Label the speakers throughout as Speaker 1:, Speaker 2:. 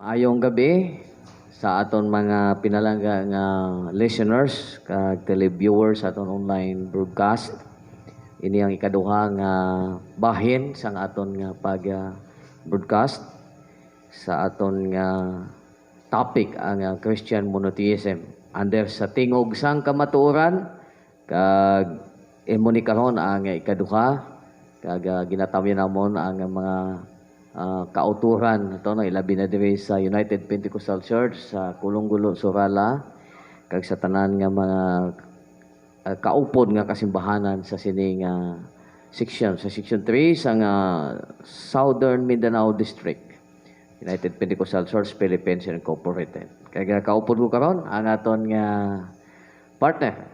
Speaker 1: Ayong gabi sa aton mga pinalangga nga listeners kag televiewers sa aton online broadcast. Ini ang ikaduha nga bahin sa aton nga pag broadcast sa aton nga topic ang Christian monotheism. Under sa tingog sang kamatuoran kag imo ni karon ang ikaduha kag ginatawyan namon ang mga kauturan ito na ilabi na diri sa United Pentecostal Church sa Kulonggulo, Surala kag sa tanan nga mga kaupod nga kasimbahanan sa sining section sa section 3 sa Southern Mindanao District United Pentecostal Church Philippines Incorporated. Kag kaupod ko karon ang aton nga partner.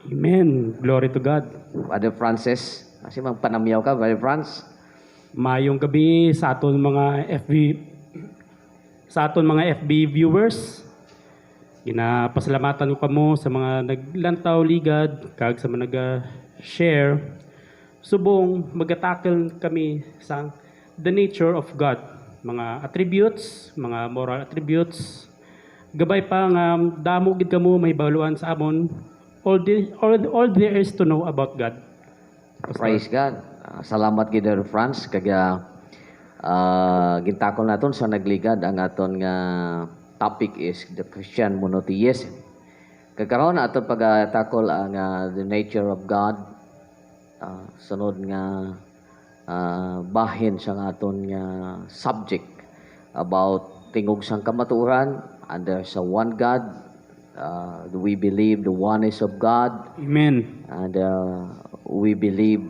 Speaker 2: Amen. Glory to God.
Speaker 1: Father Francis, kasi magpanamyaw ka, Father Francis.
Speaker 2: Mayong gabi sa aton mga FB viewers. Ginapasalamatan ko kamo sa mga naglantaw ligad kag sa mga nag-share. Subong magatakil kami sa the nature of God, mga attributes, mga moral attributes. Gabay pa nga damo gid kamo mahibaluan sa amon all there is to know about God.
Speaker 1: Praise God. Salamat gid Franz kag gintakol naton sa nagligad ang aton nga topic is the Christian monotheism. Kag karon aton pagtakol ang the nature of God. Sunod nga bahin sa aton nga subject about tingog sang kamatuoran under sa one God. Do we believe the oneness of God?
Speaker 2: Amen.
Speaker 1: And we believe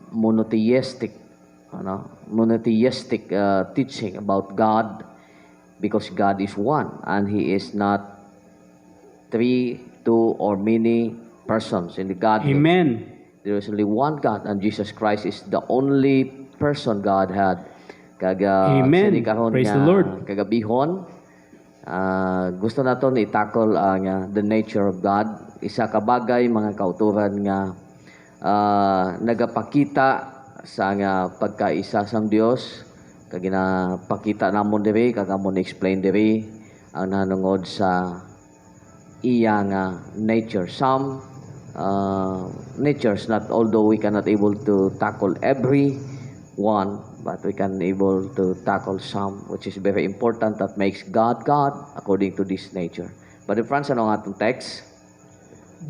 Speaker 1: monotheistic teaching about God, because God is one and He is not three, two, or many persons in the Godhead.
Speaker 2: Amen.
Speaker 1: There is only one God, and Jesus Christ is the only person God had.
Speaker 2: Amen. Praise the Lord.
Speaker 1: Kagabihon, gusto naton itakol ang the nature of God. Isa ka bagay mga kauturan nga nagapakita sa nga pagkaisa sang Dios kag ginapakita namon diri kag amon explain diri ang nanungod sa iya nga nature. Some natures, not although we cannot able to tackle every one, but we can able to tackle some, which is very important, that makes God God according to this nature. But Franz, ano nga itong text?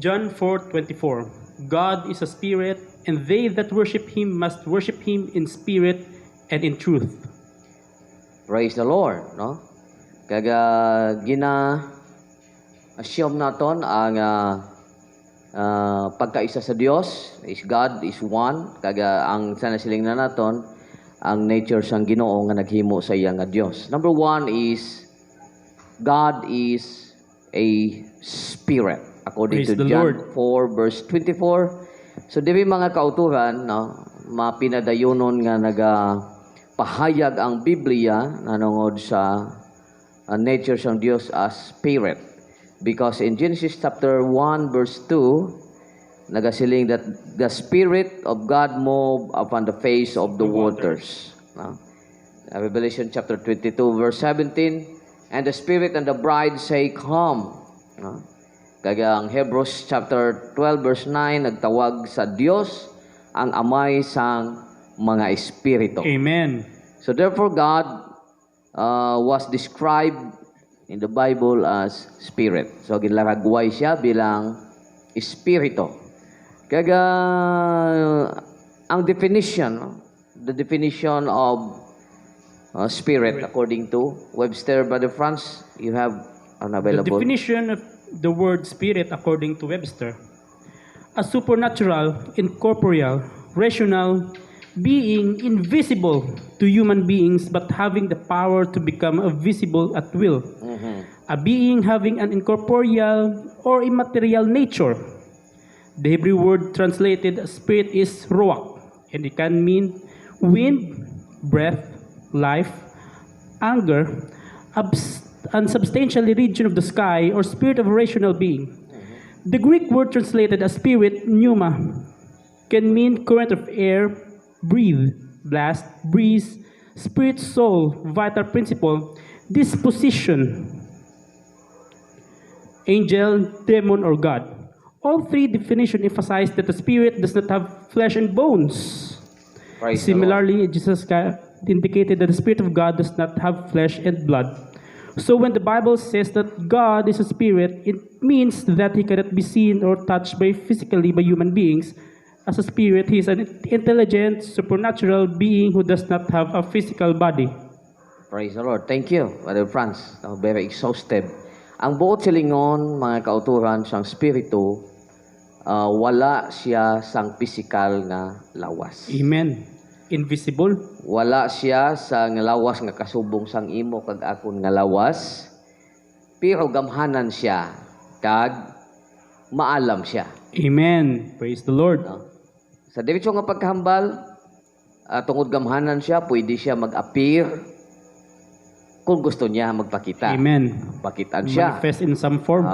Speaker 2: John 4:24. God is a spirit, and they that worship Him must worship Him in spirit and in truth.
Speaker 1: Praise the Lord, no? Kag gina-assume naton ang pagkaisa sa Dios is God is one. Kag ang sanasiling na naton ang nature sang Ginoo nga naghimo sa iya nga Dios. Number one is God is a spirit according
Speaker 2: Praise
Speaker 1: to
Speaker 2: the
Speaker 1: John
Speaker 2: Lord.
Speaker 1: 4 verse 24. So diri mga kauturan, no, mapinadayonon nga pahayag ang Biblia nanungod sa nature sang Dios as spirit. Because in Genesis chapter 1 verse 2, nagasiling that the Spirit of God moved upon the face of the waters. No? Revelation chapter 22 verse 17, and the Spirit and the bride say, come. No? Kaya ang Hebrews chapter 12 verse 9, nagtawag sa Dios ang amay sang mga espiritu.
Speaker 2: Amen.
Speaker 1: So therefore God was described in the Bible as spirit. So gilaragway siya bilang espiritu. Kaya ang definition, the definition of spirit according to Webster, Brother Franz, you have unavailable.
Speaker 2: The definition of the word spirit according to Webster: a supernatural, incorporeal, rational being invisible to human beings but having the power to become visible at will. A being having an incorporeal or immaterial nature. The Hebrew word translated as spirit is ruach, and it can mean wind, breath, life, anger, unsubstantial region of the sky, or spirit of a rational being. The Greek word translated as spirit, pneuma, can mean current of air, breathe, blast, breeze, spirit, soul, vital principle. disposition, angel, demon, or God. All three definitions emphasize that the spirit does not have flesh and bones.
Speaker 1: Praise the Lord.
Speaker 2: Similarly, Jesus indicated that the Spirit of God does not have flesh and blood. So when the Bible says that God is a spirit, it means that he cannot be seen or touched physically by human beings. As a spirit, he is an intelligent, supernatural being who does not have a physical body.
Speaker 1: Praise the Lord. Thank you, Brother Franz. Very exhaustive. Ang buot silingon, mga kauturan, siyang spirito, wala siya sang physical na lawas.
Speaker 2: Amen. Invisible.
Speaker 1: Wala siya sang lawas nga kasubong sang imo kag akon nga lawas. Pero gamhanan siya kag maalam siya.
Speaker 2: Amen. Praise the Lord.
Speaker 1: No? Sa diretsyo nga pagkahambal, tungod gamhanan siya, pwede siya mag-appear kung gusto niya magpakita.
Speaker 2: Amen.
Speaker 1: Pakitaan siya.
Speaker 2: Manifest in some form.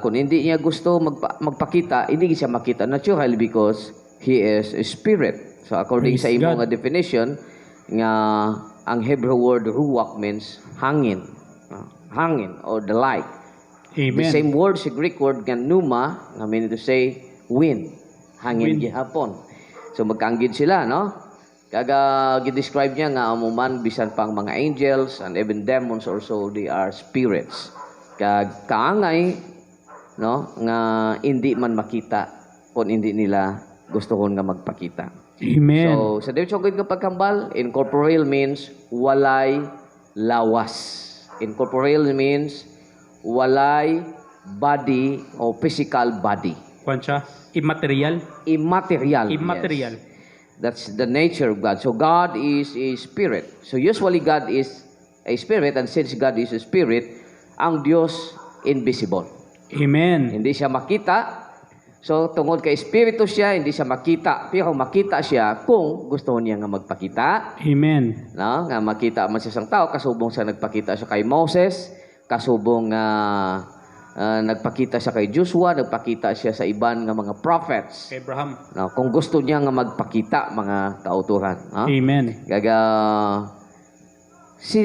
Speaker 1: Kung hindi niya gusto magpakita, hindi siya makita natural because he is a spirit. So according
Speaker 2: Praise
Speaker 1: sa imo
Speaker 2: God.
Speaker 1: nga definition, nga ang Hebrew word ruach means hangin. Hangin or the light.
Speaker 2: Amen.
Speaker 1: The same word sa Greek word nga pneuma, nga meaning to say wind. Hangin
Speaker 2: Wind.
Speaker 1: gihapon. So magkaanggid sila, no? Kaga gi-describe niya nga amuman bisan pang mga angels and even demons also they are spirits. Kag kaangay, no, nga hindi man makita kung hindi nila gustohon nga magpakita.
Speaker 2: Amen.
Speaker 1: So sa diretsyo gid nga pagkambal, incorporeal means walay lawas. Incorporeal means walay body o physical body.
Speaker 2: Kwan siya? Immaterial.
Speaker 1: Immaterial.
Speaker 2: Immaterial.
Speaker 1: Yes. That's the nature of God. So God is a spirit. So usually God is a spirit, and since God is a spirit, ang Diyos invisible.
Speaker 2: Amen.
Speaker 1: Hindi siya makita. So tungod kay espiritu siya, hindi siya makita. Pero makita siya kung gusto niya nga magpakita.
Speaker 2: Amen.
Speaker 1: No? Nga makita man siya sang tao, kasubong sa nagpakita siya kay Moses, kasubong nagpakita siya kay Joshua, nagpakita siya sa iban nga mga prophets.
Speaker 2: Kay Abraham.
Speaker 1: No, kung gusto niya nga magpakita mga kauturan, no?
Speaker 2: Amen.
Speaker 1: Gaga si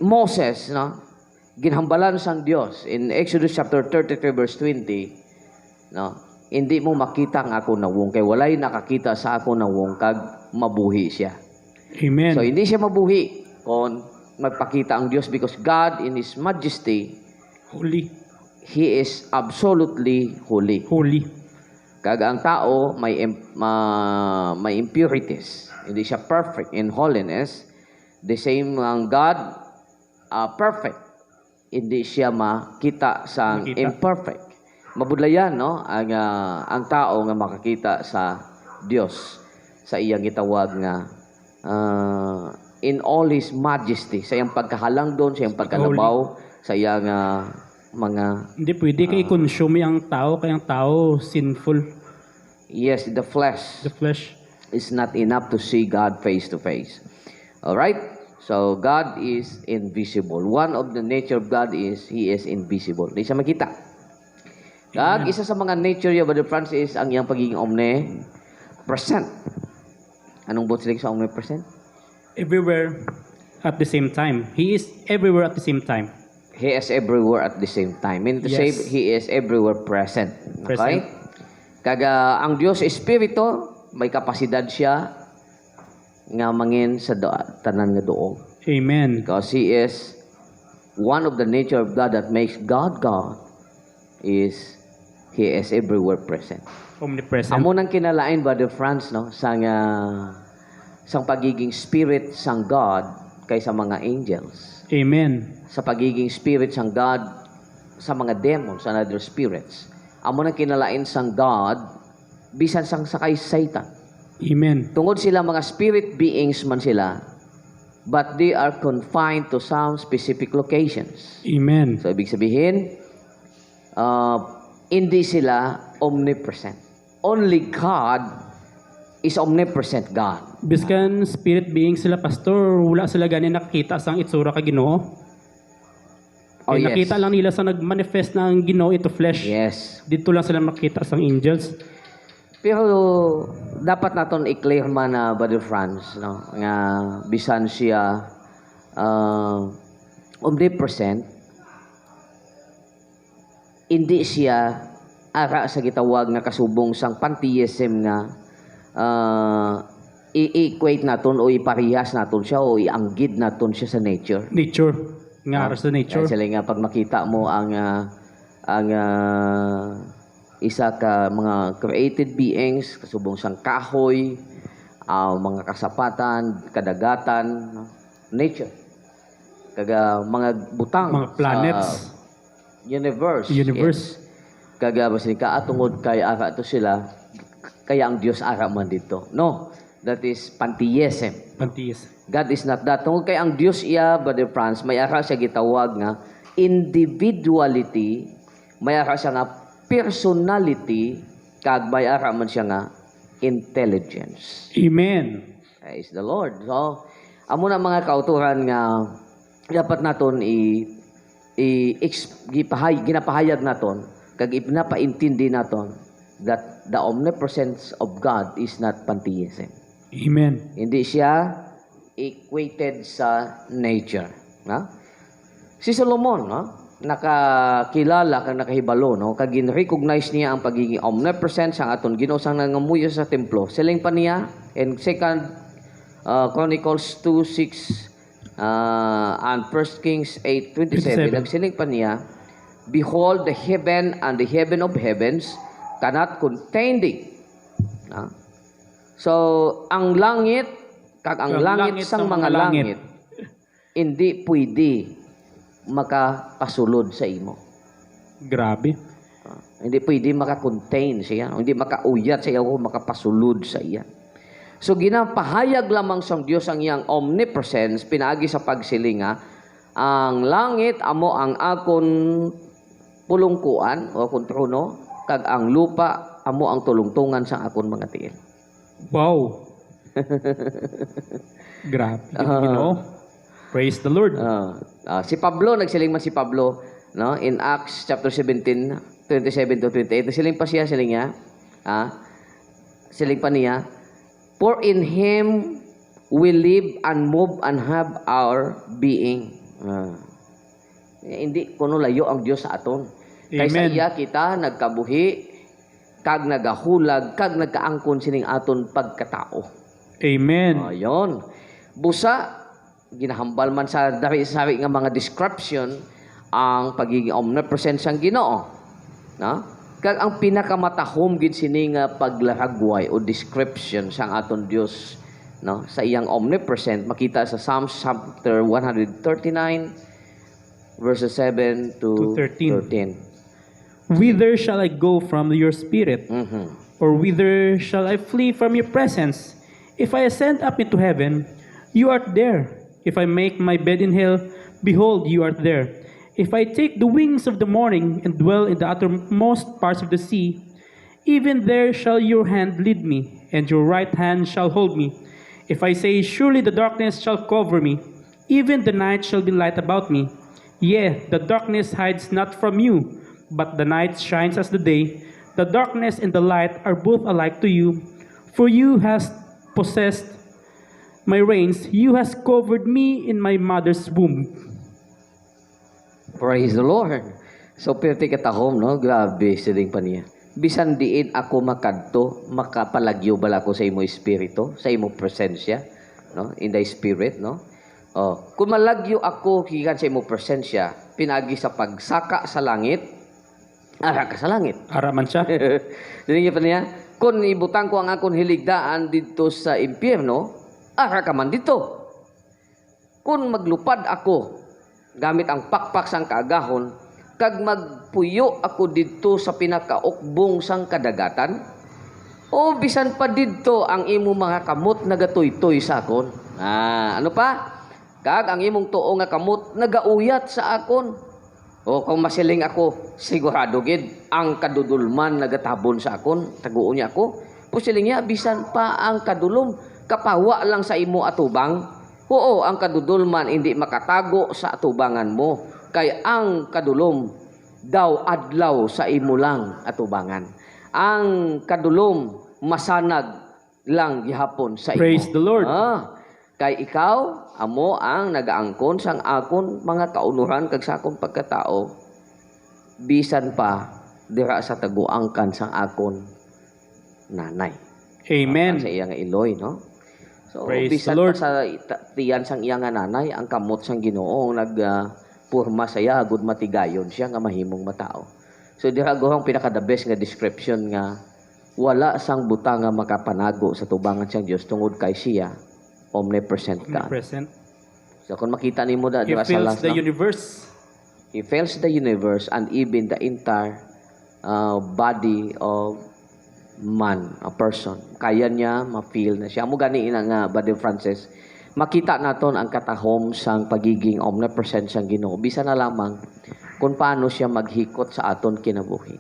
Speaker 1: Moses, no? Ginhambalan sang Dios in Exodus chapter 33 verse 20, no? Hindi mo makita ang ako nawong kay walay nakakita sa ako nawong kag mabuhi siya.
Speaker 2: Amen.
Speaker 1: So hindi siya mabuhi kung magpakita ang Diyos because God in His majesty,
Speaker 2: Holy.
Speaker 1: He is absolutely holy.
Speaker 2: Holy.
Speaker 1: Kag ang tao may impurities. Hindi siya perfect in holiness. The same ang God, perfect. Hindi siya makita sa imperfect. Mabudlayan, no? Ang tao nga makakita sa Dios sa iyang gitawag nga in all His majesty, sa iyang pagkahalang doon, sa iyang pagkalabaw, sa iyang mga...
Speaker 2: Hindi pwede kay consume ang tao, kaya ang tao sinful.
Speaker 1: Yes, the flesh
Speaker 2: The flesh.
Speaker 1: is not enough to see God face to face. Alright? So, God is invisible. One of the nature of God is, He is invisible. Hindi siya makita. Kag, isa sa mga nature niya, Brother Francis, ang iyang pagiging omnipresent. Anong buot sila sa omnipresent?
Speaker 2: Everywhere at the same time. He is everywhere at the same time.
Speaker 1: He is everywhere at the same time. Meaning to say,
Speaker 2: Yes.
Speaker 1: He is everywhere present. Okay?
Speaker 2: Present.
Speaker 1: Kaga, ang Diyos Espiritu, may kapasidad siya nga mangin sa tanan nga doong.
Speaker 2: Amen.
Speaker 1: Because He is one of the nature of God that makes God God is He is everywhere present.
Speaker 2: Omnipresent.
Speaker 1: Amo nang kinalain, Brother Franz, no? Sang pagiging spirit sang God kaysa mga angels.
Speaker 2: Amen.
Speaker 1: Sa pagiging spirit sang God sa mga demons and other spirits. Amo nang kinalain sang God bisan sang sakay Satan.
Speaker 2: Amen.
Speaker 1: Tungod sila mga spirit beings man sila, but they are confined to some specific locations.
Speaker 2: Amen.
Speaker 1: So, ibig sabihin, hindi sila omnipresent. Only God is omnipresent God.
Speaker 2: Biskan spirit being sila, pastor, wala sila ganin nakakita sa itsura ka Ginoo.
Speaker 1: Oh, yes.
Speaker 2: Nakita lang nila sa nagmanifest ng Ginoo ito flesh.
Speaker 1: Yes.
Speaker 2: Dito lang sila makita sa angels.
Speaker 1: Pero dapat naton i-clear man na Brother Franz, no, nga bisan siya omnipresent, hindi siya ara sa gitawag nga kasubong sang pantheism nga i-equate naton o iparehas naton siya o ianggid naton siya sa nature.
Speaker 2: Nature. Nga ara sa nature.
Speaker 1: Kaya sila nga pag makita mo ang isa ka mga created beings kasubong sang kahoy, mga kasapatan, kadagatan, no? Nature. Kaga mga butang,
Speaker 2: Mga planets.
Speaker 1: sa universe.
Speaker 2: Universe.
Speaker 1: Yes. Kaga basika atungod kay ara to sila kaya ang Dios ara man dito. No, that is pantheism.
Speaker 2: Pantheism.
Speaker 1: God is not that. Tungkol kay ang Diyos iya, Brother Franz, may ara siya gitawag nga individuality, may ara siya nga personality, kag may ara man siya nga intelligence.
Speaker 2: Amen.
Speaker 1: Praise the Lord. So, amo na mga kauturan nga dapat naton ginapahayag naton, kag ipinapaintindi naton that the omnipresence of God is not pantheism.
Speaker 2: Amen.
Speaker 1: Hindi siya equated sa nature. Na? Si Solomon, no? Nakakilala kang nakahibalo, no? Kag gin-recognize niya ang pagiging omnipresent sa aton Ginoo sang nangamuyo sa templo. Siling pa niya in 2 Chronicles 2:6 and 1 Kings 8:27. Nagsiling pa niya, behold, the heaven and the heaven of heavens cannot contain thee. Na? So, ang langit, kag ang langit sang mga langit, hindi pwede makapasulod sa imo.
Speaker 2: Grabe.
Speaker 1: Hindi pwede makakontain siya. Hindi makauyat sa iyo o makapasulod sa iya. So, ginapahayag lamang sang Dios ang iyang omnipresence, pinaagi sa pagsilinga, ang langit, amo ang akon pulungkuan o akon trono, kag ang lupa, amo ang tulungtungan sa akon mga tiil.
Speaker 2: Wow. Grabe. Praise the Lord.
Speaker 1: Si Pablo, nagsiling man si Pablo, no? In Acts chapter 17, 27 to 28, nagsiling pa siya, siling niya, siling pa niya, for in Him we live and move and have our being. Hindi kuno layo ang Dios sa aton. Kaysa
Speaker 2: Amen.
Speaker 1: iya kita nagkabuhi, kag nagahulag, kag nagkaangkon sining aton pagkatao.
Speaker 2: Amen.
Speaker 1: Ayon. Busa, ginahambal man sa dari-sari nga mga description ang pagiging omnipresent sang Ginoo. Na? Kag ang pinakamatahom gid sini nga paglaragway o description sang aton Dios, no, sa iyang omnipresent makita sa Psalms chapter 139 verses 7 to 13.
Speaker 2: Whither shall I go from your spirit?
Speaker 1: Mhm.
Speaker 2: Or whither shall I flee from your presence? If I ascend up into heaven, you art there. If I make my bed in hell, behold, you art there. If I take the wings of the morning and dwell in the uttermost parts of the sea, even there shall your hand lead me, and your right hand shall hold me. If I say, surely the darkness shall cover me, even the night shall be light about me. Yea, the darkness hides not from you, but the night shines as the day. The darkness and the light are both alike to you. For you hast possessed my reins, you has covered me in my mother's womb.
Speaker 1: Praise the Lord. So, perti katahom, no? Grabe, siling pa niya. Bisan diin ako makadto, makapalagyo bala ko sa imo espiritu, sa imo presensya, no? In the spirit, no? Oh, kung malagyo ako kikan sa imo presensya, pinagi sa pagsaka sa langit, ara ka sa langit.
Speaker 2: Ara man siya.
Speaker 1: Dinig pa niya, kung ibutang ko ang akong hiligdaan dito sa impyerno, ara ka man dito. Kung maglupad ako, gamit ang pakpak sang kaagahon, kag magpuyo ako dito sa pinakaukbong sang kadagatan, o bisan pa dito ang imo mga kamot nagatoy-toy sa akon. Ano pa? Kag ang imong tuo nga kamot nagauyat sa akon. O kung masiling ako, sigurado gid ang kadudulman nagatabon sa akon, taguon niya ako. Pusiling niya, bisan pa ang kadulom, kapawa lang sa imo atubang. Oo, ang kadudulman hindi makatago sa atubangan mo. Kay ang kadulom daw adlaw sa imo lang atubangan. Ang kadulom masanag lang gihapon sa imo.
Speaker 2: Praise the Lord.
Speaker 1: Kay ikaw, amo ang nagaangkon sang akon mga kaunuran kag sa akon pagkatao, bisan pa dira sa taguangkan sang akon nanay.
Speaker 2: Amen.
Speaker 1: Sa iya nga iloy, no? So,
Speaker 2: Praise
Speaker 1: bisan
Speaker 2: the Lord.
Speaker 1: pa sa tiyan sang iya nga nanay, ang kamot sang Ginoo purma saya agud matigayon siya nga mahimong matao. So dira gohong pinaka the best nga description nga wala sang butang nga makapanago sa tubangan siyang Dios tungod kay siya omnipresent God.
Speaker 2: Present.
Speaker 1: So kung makita nimo
Speaker 2: He
Speaker 1: dira sa
Speaker 2: fills
Speaker 1: last
Speaker 2: the
Speaker 1: na,
Speaker 2: universe.
Speaker 1: He fills the universe and even the entire body of man, a person. Kaya niya ma-feel na siya. Amo gani ina nga Brother Francis, makita naton ang katahom sang pagiging omnipresent sang Ginoo. Bisa na lamang kung paano siya maghikot sa aton kinabuhi.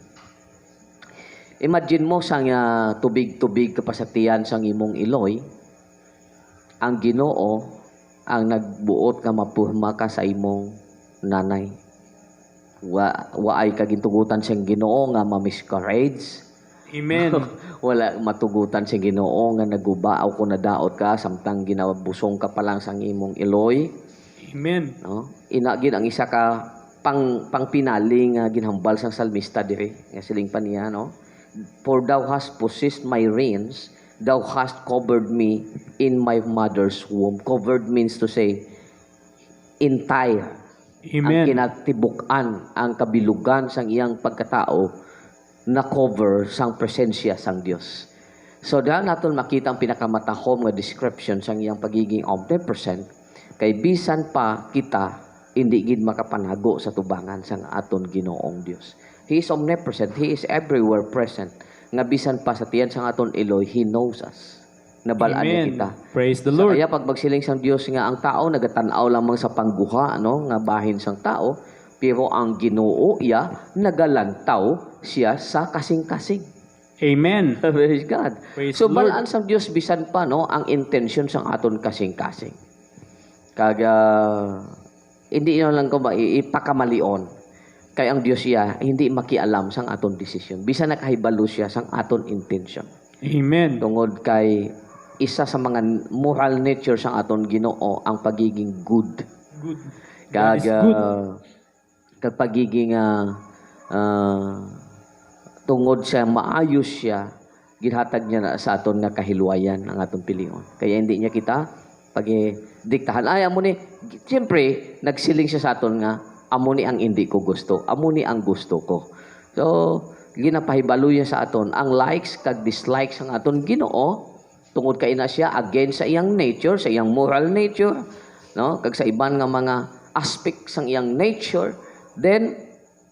Speaker 1: Imagine mo sang tubig-tubig kapasatian sang imong iloy, ang Ginoo ang nagbuot nga mapurma ka sa imong nanay. Waay kagintugutan siyang Ginoo nga ma-miscarriage.
Speaker 2: Amen.
Speaker 1: Wala matugutan siyang Ginoo nga nagubaaw ko na daot ka samtang ginabusong ka pa lang sang imong iloy.
Speaker 2: Amen.
Speaker 1: No? Inagin ang isa ka pangpinaling ginhambal sang salmista diri nga siling pa niya, no? For thou hast possessed my reins, thou hast covered me in my mother's womb. Covered means to say entire.
Speaker 2: Amen.
Speaker 1: Ang kinatibukan, ang kabilugan sang iyang pagkatao na cover sang presensya sang Dios. So dahil natin makita ang pinakamatahom nga description sang iyang pagiging omnipresent, kay bisan pa kita hindi gid makapanago sa tubangan sang aton Ginoong Dios. He is omnipresent, He is everywhere present. Nga bisan pa sa tiyan sang aton iloy, He knows us. Nabalaan niya
Speaker 2: Amen.
Speaker 1: kita.
Speaker 2: Praise the
Speaker 1: So,
Speaker 2: Lord.
Speaker 1: kaya pag magsiling sang Dios nga ang tao nagatanaw lamang sa pangguha, no, nga bahin sang tao, pero ang Ginoo iya nagalantaw siya sa kasing-kasing.
Speaker 2: Amen.
Speaker 1: Praise God.
Speaker 2: Praise
Speaker 1: So
Speaker 2: the Lord.
Speaker 1: balaan sang Dios bisan pa no ang intention sang aton kasing-kasing. Kaga hindi na lang ko ba ipakamalion. Kay ang Dios siya hindi makialam sang aton desisyon. Bisan nakahibalo siya sang aton intention.
Speaker 2: Amen.
Speaker 1: Tungod kay isa sa mga moral nature sang aton Ginoo ang pagiging good.
Speaker 2: Good. God is
Speaker 1: Kaga
Speaker 2: good.
Speaker 1: kag pagiging tungod sa maayos siya, ginhatag niya na sa aton nga kahilwayan ang aton pilion. Kaya hindi niya kita diktahan. Ay, amo ni, siyempre, nagsiling siya sa aton nga, amo ni ang hindi ko gusto. Amo ni ang gusto ko. So, ginapahibalo niya sa aton, ang likes kag dislikes ang aton Ginoo, tungod kay na siya against sa iyang nature, sa iyang moral nature, no? Kag sa iban nga mga aspects sang iyang nature, then,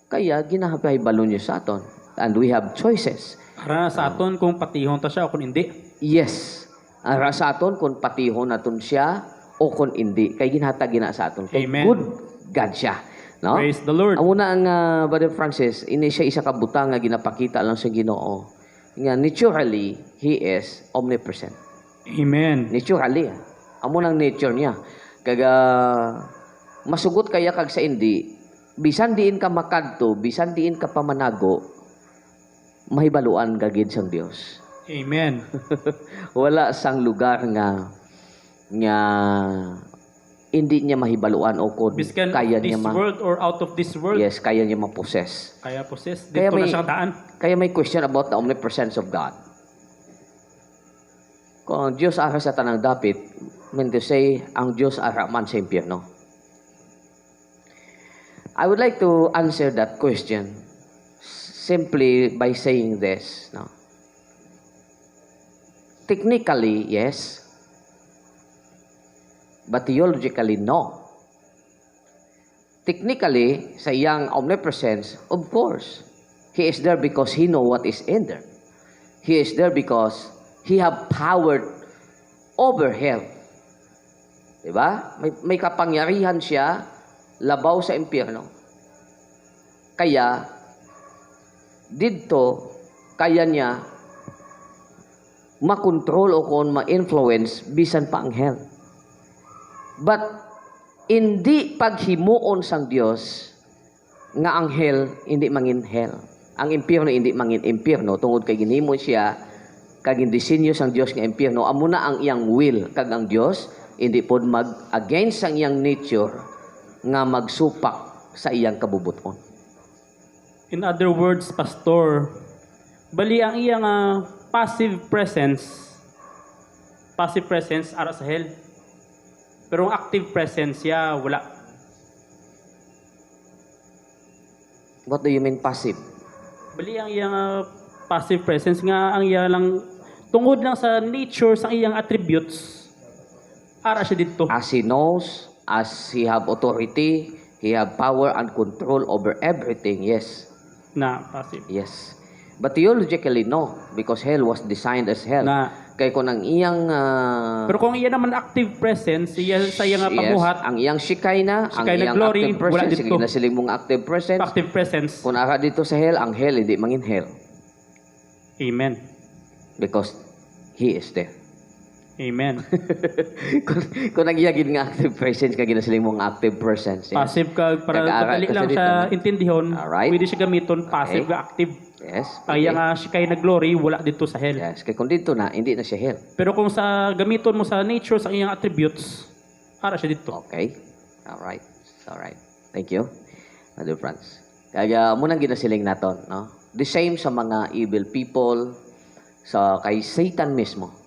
Speaker 1: kaya ginapahibalo niya sa aton. And we have choices.
Speaker 2: Para sa aton kung patihon ta siya o kung hindi.
Speaker 1: Yes. Ara sa aton kung patihon naton siya o kung hindi. Kay ginhatag gina sa aton. Kay
Speaker 2: Amen.
Speaker 1: good God siya. No?
Speaker 2: Praise the Lord.
Speaker 1: Amo na ang Brother Francis, ini siya isa ka butang nga ginapakita lang sa Ginoo. Nga naturally, He is omnipresent.
Speaker 2: Amen.
Speaker 1: Naturally. Amo nang nature niya. Kaga masugot kaya kag sa hindi, bisan diin ka makadto, bisan diin ka pamanago, mahibaluan kagid sang Dios.
Speaker 2: Amen.
Speaker 1: Wala sang lugar nga hindi niya mahibaluan o kung
Speaker 2: Biskan
Speaker 1: kaya
Speaker 2: of this
Speaker 1: niya
Speaker 2: world or out of this world.
Speaker 1: yes, kaya niya ma-possess.
Speaker 2: Kaya possess.
Speaker 1: Kaya
Speaker 2: Dito na
Speaker 1: may-
Speaker 2: siya daan.
Speaker 1: Kaya may question about the omnipresence of God. Kung ang Diyos ara sa tanang dapit, mean to say, ang Diyos ara man sa impyerno. I would like to answer that question simply by saying this. No? Technically, yes. But theologically, no. Technically, sa iyang omnipresence, of course, He is there because He know what is in there. He is there because He have power over hell. Diba? May kapangyarihan siya labaw sa impyerno. Kaya, dito, kaya niya makontrol o kung ma-influence bisan pa ang hell. But, hindi paghimuon sang Dios nga ang hell hindi mangin hell. Ang impyerno hindi mangin impyerno tungod kay ginhimo siya kag disenyo sang Dios nga impyerno amo na ang iyang will kag ang Dios hindi pod mag-against ang iyang nature nga magsupak sa iyang kabubuton.
Speaker 2: In other words, Pastor, bali ang iyang passive presence ara sa hell. Pero ang active presence siya wala.
Speaker 1: What do you mean passive?
Speaker 2: Bali ang iyang passive presence nga ang iyang lang tungod lang sa nature sa iyang attributes ara siya dito.
Speaker 1: As he knows, as he have authority, he have power and control over everything. Yes.
Speaker 2: Na passive.
Speaker 1: Yes. But theologically, no. Because hell was designed as hell.
Speaker 2: Na
Speaker 1: Kaya kung ang iyang...
Speaker 2: pero kung iyan naman active presence, sa iyang pamuhat,
Speaker 1: ang iyang Shekinah, ang
Speaker 2: Shekinah
Speaker 1: iyang
Speaker 2: glory,
Speaker 1: active
Speaker 2: wala
Speaker 1: presence,
Speaker 2: dito.
Speaker 1: sige na siling mong active presence.
Speaker 2: active presence.
Speaker 1: Kung ara dito sa hell, ang hell hindi mangin hell.
Speaker 2: Amen.
Speaker 1: Because he is there.
Speaker 2: Amen.
Speaker 1: kung nagyagin nga active presence, kaya ginasiling mong active presence. Yes.
Speaker 2: Passive ka, para
Speaker 1: Nag-aaral
Speaker 2: madali
Speaker 1: ka
Speaker 2: lang
Speaker 1: sa
Speaker 2: siya
Speaker 1: dito.
Speaker 2: intindihon,
Speaker 1: Alright.
Speaker 2: pwede siya gamiton passive
Speaker 1: Okay.
Speaker 2: ka active.
Speaker 1: Yes.
Speaker 2: Kaya nga siya kay na glory, wala dito sa hell.
Speaker 1: Yes. Kaya kung dito na, hindi na siya hell.
Speaker 2: Pero kung sa gamiton mo sa nature, sa iyang attributes, para siya dito.
Speaker 1: Okay. Alright. Alright. Thank you. Brother Franz. Kaya munang ginasiling naton, no? The same sa mga evil people, sa kay Satan mismo.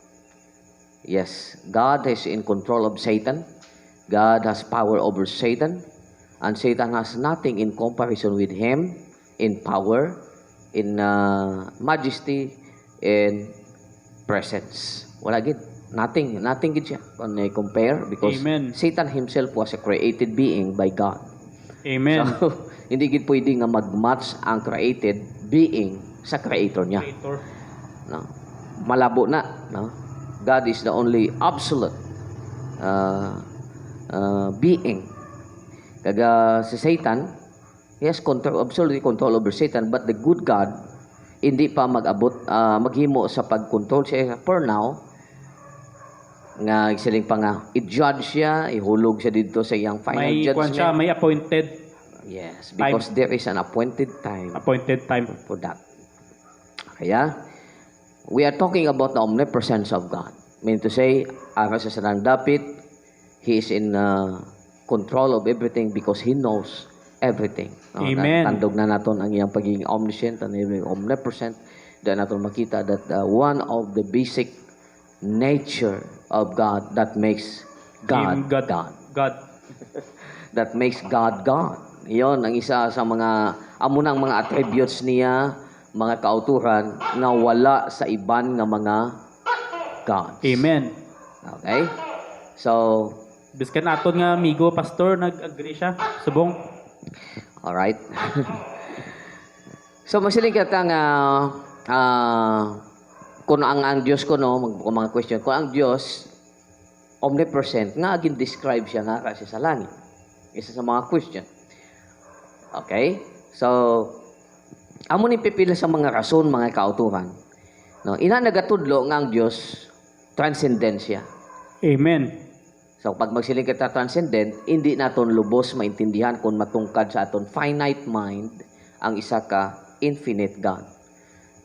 Speaker 1: Yes, God is in control of Satan. God has power over Satan. And Satan has nothing in comparison with him in power, in majesty, in presence. Wala gid. Nothing gid siya kung compare because
Speaker 2: Amen.
Speaker 1: Satan himself was a created being by God.
Speaker 2: Amen.
Speaker 1: So, hindi gid pwede nga mag-match ang created being sa creator niya.
Speaker 2: Creator.
Speaker 1: No? Malabo na, no? God is the only absolute being. Kaga si Satan, he has absolute control over Satan, but the good God hindi pa maghimo sa pag-control siya for now. Nga siling pa nga i-judge siya, ihulog siya dito sa iyang final
Speaker 2: May kwan siya,
Speaker 1: judgment.
Speaker 2: may appointed
Speaker 1: Yes, because there is an appointed time
Speaker 2: time.
Speaker 1: for that. Kaya, we are talking about the omnipresence of God. Mean to say, ara sa sanang dapit, He is in control of everything because He knows everything.
Speaker 2: Amen.
Speaker 1: Tandog na naton ang iyang pagiging omniscient and omnipresent. Dahil naton makita that one of the basic nature of God that makes God
Speaker 2: God.
Speaker 1: God.
Speaker 2: God.
Speaker 1: That makes God God. Iyon ang isa sa mga amunang mga attributes niya, mga kauturan na wala sa iban nga mga gods.
Speaker 2: Amen.
Speaker 1: Okay? So,
Speaker 2: Biskan aton nga amigo, pastor, nag-agree siya. Subong.
Speaker 1: alright. So, masiling kita nga kung ang Diyos ko, no, mga question, kung ang Diyos, omnipresent, nga agin describe siya nga kasi sa langit. Isa sa mga question. Okay? So, amo ni pipila sa mga rason, mga kauturan. No, ina nagatudlo nga ang Dios transcendent siya.
Speaker 2: Amen.
Speaker 1: So pag magsiling kita transcendent, hindi naton lubos maintindihan kung matungkad sa aton finite mind ang isa ka infinite God.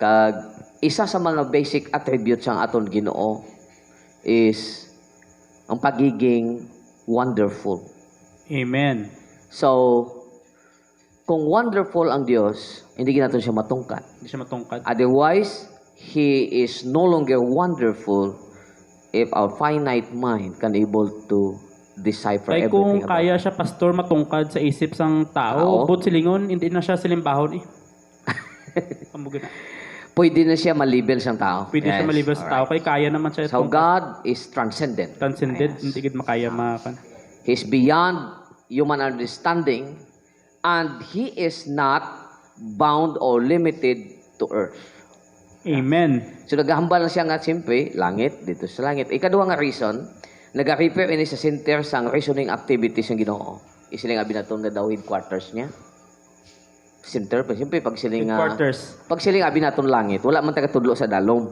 Speaker 1: Kag isa sa mga basic attributes ang aton Ginoo is ang pagiging wonderful.
Speaker 2: Amen.
Speaker 1: So kung wonderful ang Dios, hindi naton siya matungkad.
Speaker 2: Hindi siya matungkad.
Speaker 1: Otherwise, He is no longer wonderful if our finite mind can able to decipher
Speaker 2: Kaya kung
Speaker 1: everything about
Speaker 2: kaya siya, pastor, matungkad sa isip sang tao, but silingon, hindi na siya silimbahon eh. Kamuga na.
Speaker 1: Pwede na siya malibel sa tao.
Speaker 2: Pwede siya malibas sa tao, kaya kaya naman siya
Speaker 1: So
Speaker 2: tungkad.
Speaker 1: God is transcendent.
Speaker 2: Transcended,
Speaker 1: Yes.
Speaker 2: hindi gid makaya makan.
Speaker 1: He's beyond human understanding and He is not bound or limited to earth.
Speaker 2: Amen.
Speaker 1: So naghahambal na siya nga siyempre, langit, dito sa langit. Ikaduha nga reason, nag-refer ini sa center sa reasoning activities ng Ginoo. Isiling abi naton nga daw headquarters niya. Center, pa siyempre pag siling
Speaker 2: Headquarters.
Speaker 1: pag siling abi naton langit, wala man taga-tudlo sa dalom.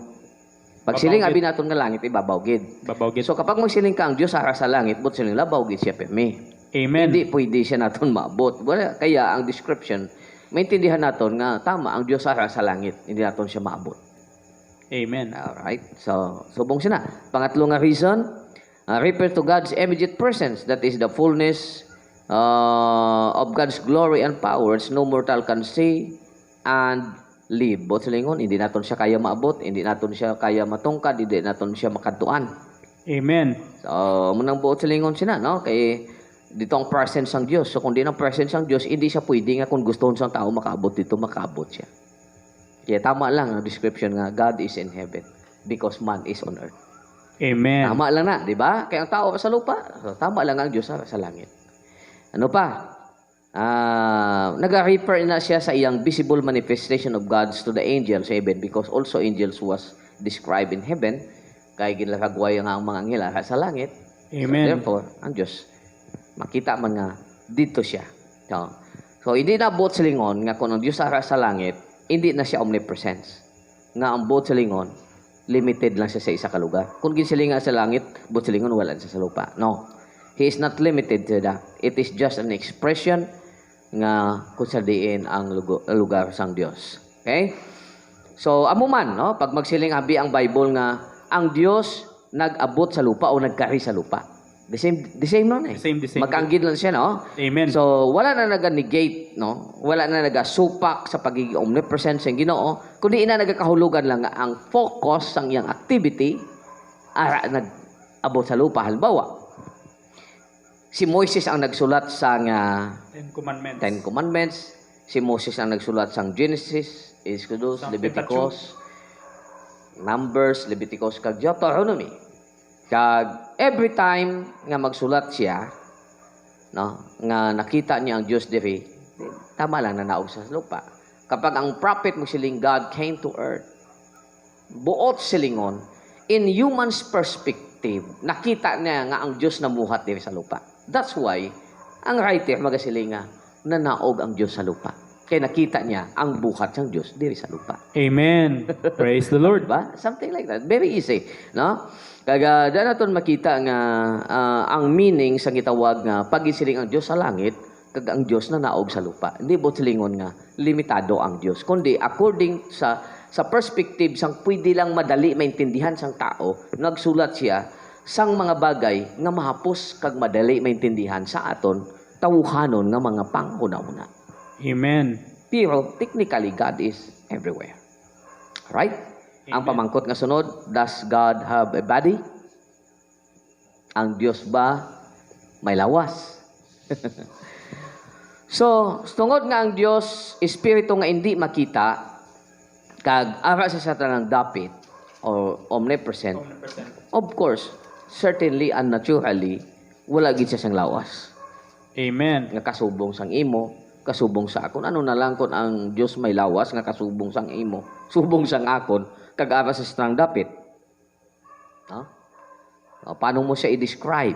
Speaker 1: Pag siling abi naton nga langit, ibabaw gid.
Speaker 2: Babaw gid.
Speaker 1: So kapag magsiling ka ang Dios ara sa langit, but siling labaw gid siya pemi.
Speaker 2: Amen.
Speaker 1: Hindi pwede siya naton maabot. Wala, kaya ang description, maintindihan naton nga tama ang Dios ara sa langit, hindi naton siya maabot.
Speaker 2: Amen.
Speaker 1: Alright. So, subong siya na. Pangatlo nga reason, refer to God's immediate presence, that is the fullness of God's glory and powers no mortal can see and live. Bot silingon, hindi naton siya kaya maabot, hindi naton siya kaya matungkad, hindi naton siya makadtuan.
Speaker 2: Amen.
Speaker 1: So, munang buot silingon sina, no? Kay dito ang presence ng Diyos. So, kung di ng presence ng Diyos, hindi siya pwede nga kung gusto ng tao makaabot dito, makaabot siya. Kaya tama lang ang description nga, God is in heaven because man is on earth.
Speaker 2: Amen.
Speaker 1: Tama lang na, di ba? Kaya ang tao sa lupa, so, tama lang ang Diyos sa langit. Ano pa? Nag-refer na siya sa iyang visible manifestation of God's to the angels sa heaven because also angels was described in heaven. Kaya ginlakagway nga ang mga anghel sa langit.
Speaker 2: Amen.
Speaker 1: So, therefore, ang Diyos, makita man nga, dito siya. So hindi na buot silingon nga kung ang Diyos ara sa langit, hindi na siya omnipresence. Nga ang buot silingon, limited lang siya sa isa ka lugar. Kung ginsilinga sa langit, buot silingon, wala siya sa lupa. No. He is not limited to that. It is just an expression nga kung sa diin ang lugar sang Diyos. Okay? So, amo man, no? Pag magsiling abi ang Bible nga, ang Diyos nag-abot sa lupa o nagkari sa lupa. The same no eh.
Speaker 2: The same.
Speaker 1: Magkaanggid lang siya, no?
Speaker 2: Amen.
Speaker 1: So, wala na nag-negate, no? Wala na nag-supak sa pagiging omnipresent sa Ginoo, kundi ina nagkahulugan lang nga ang focus sang iyang activity ara nag-abot sa lupa. Halimbawa, si Moises ang nagsulat sang Ten Commandments. Si Moses ang nagsulat sang Genesis, Exodus, Leviticus, Numbers, Leviticus, kag Deuteronomy. Kag every time nga magsulat siya, no, nga nakita niya ang Diyos diri, tama lang na naog sa lupa. Kapag ang prophet mo siling God came to earth, buot silingon, in human's perspective, nakita niya nga ang Diyos namuhat diri sa lupa. That's why, ang writer magasiling nga, na naog ang Diyos sa lupa. Kaya nakita niya ang buhat ng Diyos diri sa lupa.
Speaker 2: Amen. Praise the Lord.
Speaker 1: Ba? Something like that. Very easy. No? Kaga, daan natin makita nga ang meaning sa gitawag nga pagisiling ang Diyos sa langit, kag ang Diyos na naog sa lupa. Hindi bot silingon nga limitado ang Diyos. Kundi according sa perspective sang pwede lang madali maintindihan sang tao, nagsulat siya sang mga bagay nga mahapos kag madali maintindihan sa aton tawuhanon nga mga panguna-una.
Speaker 2: Amen.
Speaker 1: Pero technically God is everywhere. Right?
Speaker 2: Amen.
Speaker 1: Ang pamangkot nga sunod, does God have a body? Ang Diyos ba may lawas? So, tungod nga ang Diyos, espiritu nga hindi makita, kag ara sa tanang dapit, or omnipresent, of course, certainly and naturally, wala gid siya sang lawas.
Speaker 2: Amen.
Speaker 1: Nga kasubong sang imo, kasubong sa akon. Ano na lang kung ang Diyos may lawas, nga kasubong sang imo, subong sang akon, kag-ara sa strang dapit. Huh? Paano mo siya i-describe?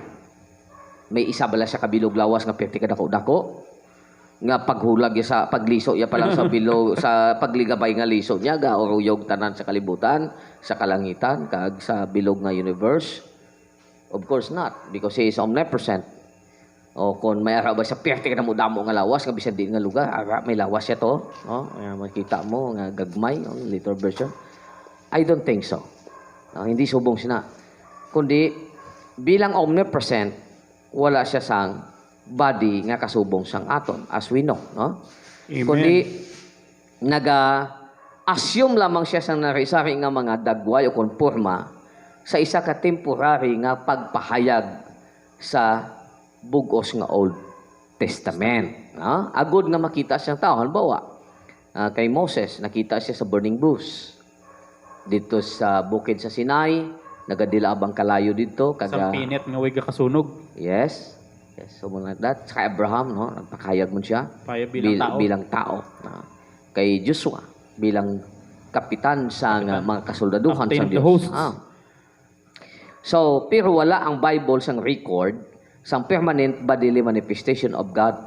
Speaker 1: May isa bala sa kabilog lawas nga perti ka dako-dako? Nga paghulag sa pagliso ya pa lang sa bilog sa pagligabay nga liso niya ga oruyog tanan sa kalibutan, sa kalangitan, kag sa bilog nga universe? Of course not, because He is omnipresent. O kung may ara ba sa perti ka na mo damo nga lawas nga bisan di nga lugar, ara may lawas siya to, no? Makita mo nga gagmay, little version. I don't think so. Hindi subong sina. Kundi bilang omnipresent, wala siya sang body nga kasubong sang aton, as we know, no?
Speaker 2: Amen.
Speaker 1: Kundi naga-assume lamang siya sang narisari nga mga dagway o konporma sa isa ka temporary nga pagpahayag sa bugos nga Old Testament. No? Agod nga makita siyang tao. Halimbawa, kay Moses, nakita siya sa burning bush. Dito sa bukid sa Sinai, nagadila abang kalayo dito.
Speaker 2: Sa pinit nga way kasunog.
Speaker 1: Yes. Yes, so like that. Kay Abraham, no? Nagpakayag mo siya.
Speaker 2: Paya bilang tao.
Speaker 1: Kay Joshua, bilang kapitan sa mga kasoldaduhan
Speaker 2: Captain
Speaker 1: sa
Speaker 2: of the
Speaker 1: Diyos.
Speaker 2: hosts.
Speaker 1: So, pero wala ang Bible sang record sang permanent bodily manifestation of God,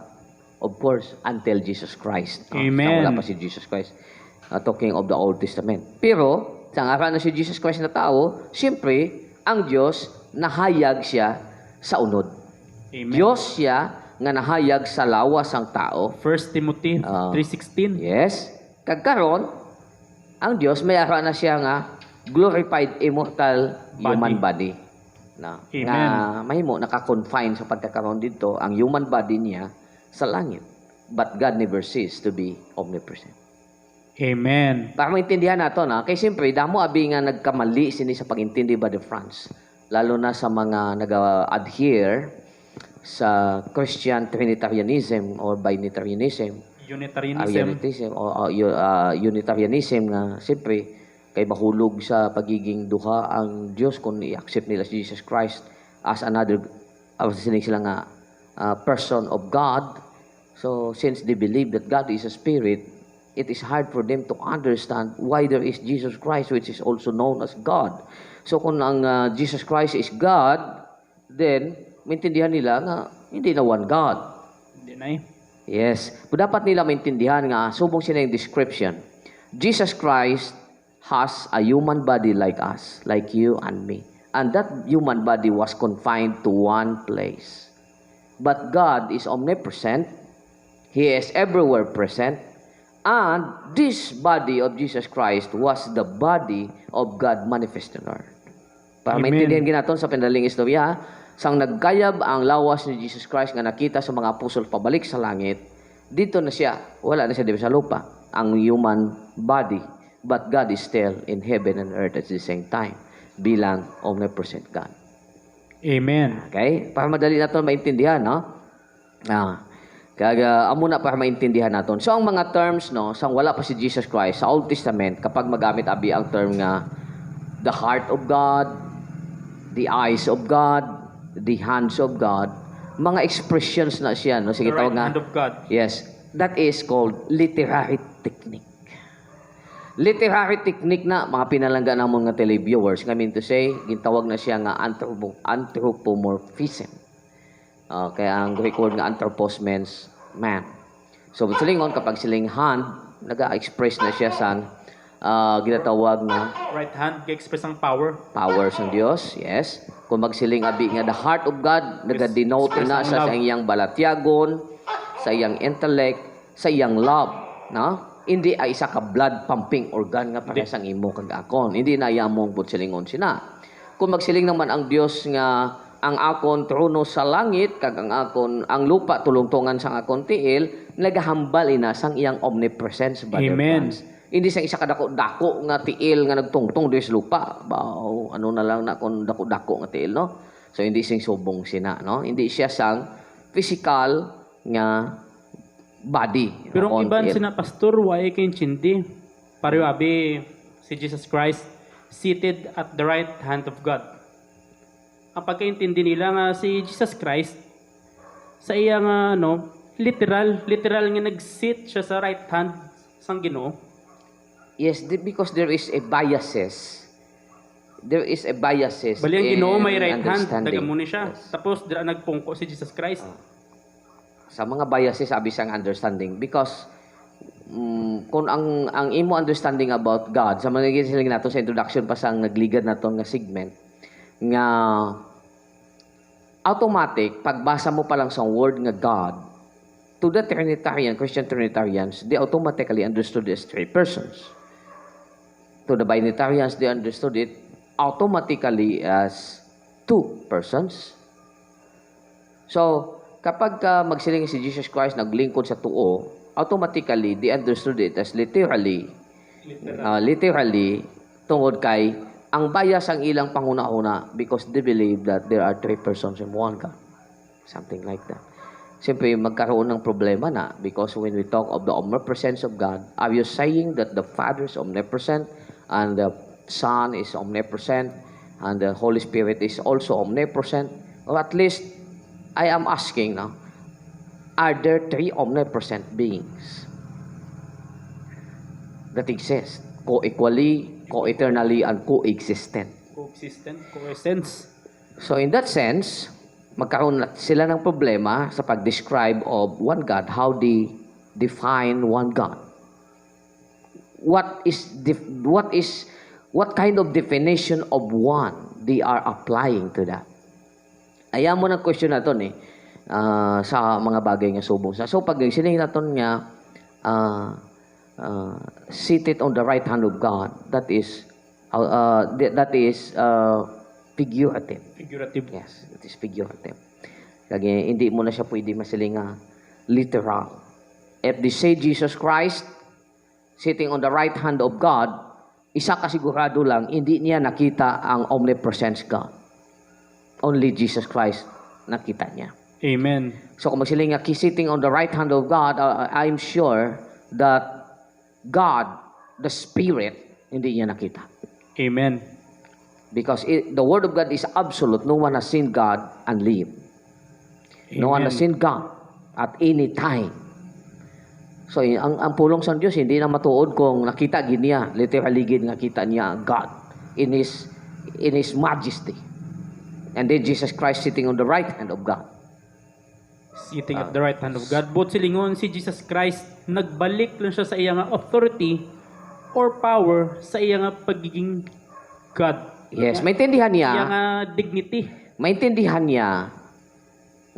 Speaker 1: of course, until Jesus Christ.
Speaker 2: Amen.
Speaker 1: Wala pa si Jesus Christ. Talking of the Old Testament. Pero, sa araw na si Jesus Christ na tao, siyempre, ang Diyos, nahayag siya sa unod.
Speaker 2: Amen.
Speaker 1: Diyos siya nga nahayag sa lawas ang tao.
Speaker 2: 1 Timothy 3:16.
Speaker 1: Yes. Kagkaron, ang Diyos may ara na siya nga glorified immortal human body. na
Speaker 2: Amen.
Speaker 1: nga mahimo naka-confine sa pagkakaroon dito ang human body niya sa langit. But God never ceased to be omnipresent.
Speaker 2: Amen.
Speaker 1: Para maintindihan nato na, kay siyempre, damo abi nga nagkamali sini sa pag-intindi ba de France. Lalo na sa mga nag-adhere sa Christian Trinitarianism or Binitarianism,
Speaker 2: Unitarianism.
Speaker 1: Unitarianism nga siyempre kay bahulog sa pagiging duha ang Dios kung i-accept nila si Jesus Christ as another sila nga person of God. So since they believe that God is a spirit, it is hard for them to understand why there is Jesus Christ, which is also known as God. So kung ang Jesus Christ is God, then maintindihan nila nga hindi na one God.
Speaker 2: Hindi na eh.
Speaker 1: Yes. Pero dapat nila maintindihan nga, subong sila yung description. Jesus Christ has a human body like us, like you and me. And that human body was confined to one place. But God is omnipresent. He is everywhere present. And this body of Jesus Christ was the body of God manifested on earth. Para
Speaker 2: Amen.
Speaker 1: maintindihan ginaton sa pinadaling istorya, sang nagkayab ang lawas ni Jesus Christ nga nakita sa mga apostol pabalik sa langit, dito na siya, wala na siya dito sa lupa, ang human body. But God is still in heaven and earth at the same time, bilang omnipresent God.
Speaker 2: Amen.
Speaker 1: Okay? Para madali natin maintindihan, no? Amo na para maintindihan natin. So, ang mga terms, no, sang wala pa si Jesus Christ, sa Old Testament, kapag magamit abi ang term nga, the heart of God, the eyes of God, the hands of God, mga expressions na siya, no? Sige,
Speaker 2: The right
Speaker 1: tawag nga.
Speaker 2: hand of God.
Speaker 1: Yes. That is called literary technique. Literary technique na, mga pinalangga na mga televiewers, I mean to say, gintawag na siya nga anthropomorphism. Kaya ang Greek word nga anthropos means man. So, silingon, kapag siling hand, nag-express na siya sa ginatawag na
Speaker 2: Right hand, express ang power.
Speaker 1: powers ng Dios, yes. Kung magsiling abi nga the heart of God, naga-denote na sa iyang balatyagon, sa iyang intellect, sa iyang love, no? Hindi ay isa ka blood pumping organ nga para sa imo kag akon. Hindi na yamong silingon sina. Kung magsiling naman ang Dios nga ang akon trono sa langit kag ang akon ang lupa tulongtongan sang akon tiil, nagahambal ina sang iyang omnipresence, Brother
Speaker 2: Amen.
Speaker 1: Franz. Hindi sa isa ka dako nga tiil nga nagtungtong sa lupa. Bao, ano na lang na kung dako nga tiil, no? So hindi sing subong sina, no? Hindi siya sang physical nga body.
Speaker 2: Pero ang iban
Speaker 1: tiil.
Speaker 2: sina pastor, why kay chindi? Pareho abi si Jesus Christ seated at the right hand of God. Ang pagkaintindi nila nga si Jesus Christ sa iyang literal nga nag-sit siya sa right hand sang Ginoo.
Speaker 1: Yes, because there is a biases. There is a biases.
Speaker 2: Bali ang Ginoo may right hand,
Speaker 1: understanding.
Speaker 2: daga mo ni siya.
Speaker 1: Yes.
Speaker 2: Tapos dira nagpungko si Jesus Christ.
Speaker 1: Sa mga biases abi sang understanding because kung ang imo understanding about God sa mga gisiling nato sa introduction pa sang nagligad naton nga segment nga automatic pagbasa mo pa lang sa word nga God to the Christian Trinitarians, they automatically understood as three persons. To the Binitarians, they understood it automatically as two persons. So, kapag magsiling si Jesus Christ naglingkod sa tuo, automatically, they understood it as literally tungod kay ang bias ang ilang panguna-una because they believe that there are three persons in one God. Something like that. Siyempre, magkaroon ng problema na because when we talk of the omnipresence of God, are you saying that the Father is omnipresent and the Son is omnipresent and the Holy Spirit is also omnipresent? Or at least, I am asking now, are there three omnipresent beings that exist? Co-equally, co-eternally, and co-existent.
Speaker 2: Co-existent, co-essence.
Speaker 1: So in that sense, magkaroon sila ng problema sa pag-describe of one God, how they define one God. What kind of definition of one they are applying to that? Ayan mo ng question na to sa mga bagay nga subong sa. So pag sinayin naton nga seated on the right hand of God, that is figurative.
Speaker 2: Figurative.
Speaker 1: Yes, it is figurative. Kaya hindi mo na siya pwede masilinga literal. If they say Jesus Christ sitting on the right hand of God, isa kasigurado lang, hindi niya nakita ang omnipresence God. Only Jesus Christ nakita niya.
Speaker 2: Amen.
Speaker 1: So kung magsilinga sitting on the right hand of God, I'm sure that God, the Spirit, hindi niya nakita.
Speaker 2: Amen.
Speaker 1: Because the Word of God is absolute. No one has seen God and live. No one has seen God at any time. So, ang pulong sa Diyos, hindi na matuod kung nakita niya, literally nakita niya God in His majesty. And then Jesus Christ sitting on the right hand of God.
Speaker 2: Sitting at the right hand of God. But silingon si Jesus Christ, nagbalik lang siya sa iyang authority or power sa iyang pagiging God.
Speaker 1: Yes, maintindihan niya.
Speaker 2: Iyang dignity.
Speaker 1: Maintindihan niya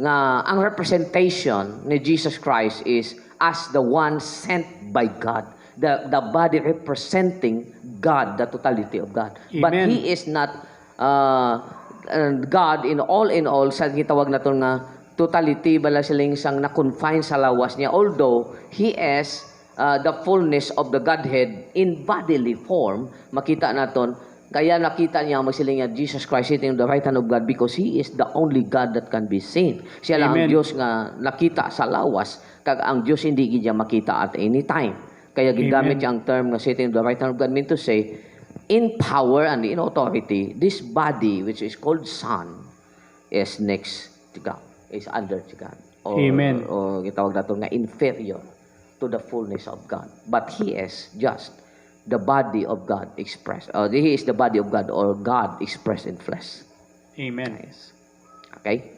Speaker 1: nga ang representation ni Jesus Christ is as the one sent by God. The body representing God, the totality of God.
Speaker 2: Amen.
Speaker 1: But He is not God in all, sa gitawag na ito nga totality, bala siling sang na-confine sa lawas niya. Although He is the fullness of the Godhead in bodily form, makita naton. Kaya nakita niya magsiling niya Jesus Christ sitting on the right hand of God because He is the only God that can be seen. Siya lang ang
Speaker 2: Amen.
Speaker 1: Diyos nga nakita sa lawas, kag ang Diyos hindi niya makita at any time. Kaya ginamit niya ang term na sitting on the right hand of God, mean to say, in power and in authority, this body which is called Son is next to God, is under to God. Or,
Speaker 2: Amen.
Speaker 1: O gitawag nato nga inferior to the fullness of God. But He is just the body of God expressed. He is the body of God or God expressed in flesh.
Speaker 2: Amen.
Speaker 1: Yes. Okay?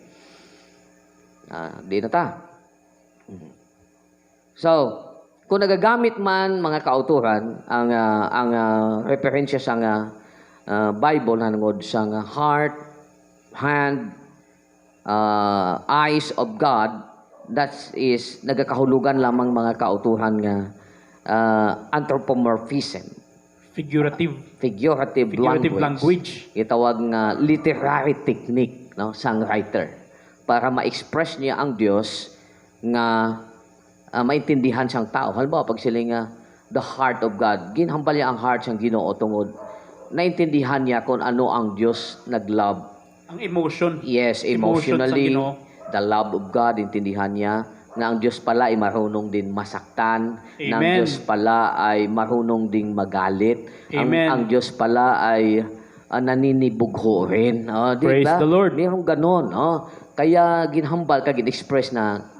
Speaker 1: Di na ta. So, kung nagagamit man mga kauturan ang referensya sa Bible na nangod sa heart, hand, eyes of God, that is nagakahulugan lamang mga kauturan nga anthropomorphism, figurative language. Itawag nga literary technique, no, sang writer para ma-express niya ang Dios nga maintindihan siyang tao. Halimbawa pag sila nga the heart of God, ginhambal niya ang heart siyang Ginoo tungod naintindihan niya kung ano ang Dios nag-love.
Speaker 2: Ang emotion.
Speaker 1: Yes,
Speaker 2: Emotion sa
Speaker 1: emotionally,
Speaker 2: Ginoo.
Speaker 1: the love of God, intindihan niya na ang Diyos pala ay marunong din masaktan, na ang
Speaker 2: Amen.
Speaker 1: Diyos pala ay marunong ding magalit,
Speaker 2: Amen.
Speaker 1: ang Diyos pala ay naninibugho rin.
Speaker 2: Praise the Lord.
Speaker 1: Mayroong ganon. Kaya ginhambal ka, gin-express na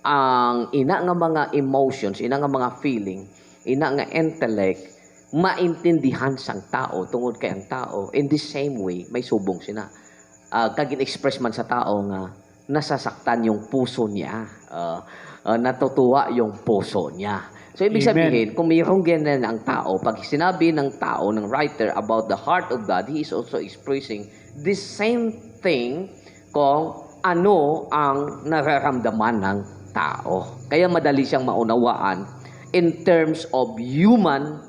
Speaker 1: ang ina nga mga emotions, ina nga mga feeling, ina nga intellect, maintindihan sang tao, tungod kay ang tao, in the same way, may subong sina. Kagin-express man sa tao nga, nasasaktan yung puso niya, natutuwa yung puso niya. So, ibig
Speaker 2: Amen.
Speaker 1: sabihin, kung mayroong ganyan ang tao, pag sinabi ng tao, ng writer, about the heart of God, he is also expressing this same thing kung ano ang nararamdaman ng tao. Kaya madali siyang maunawaan in terms of human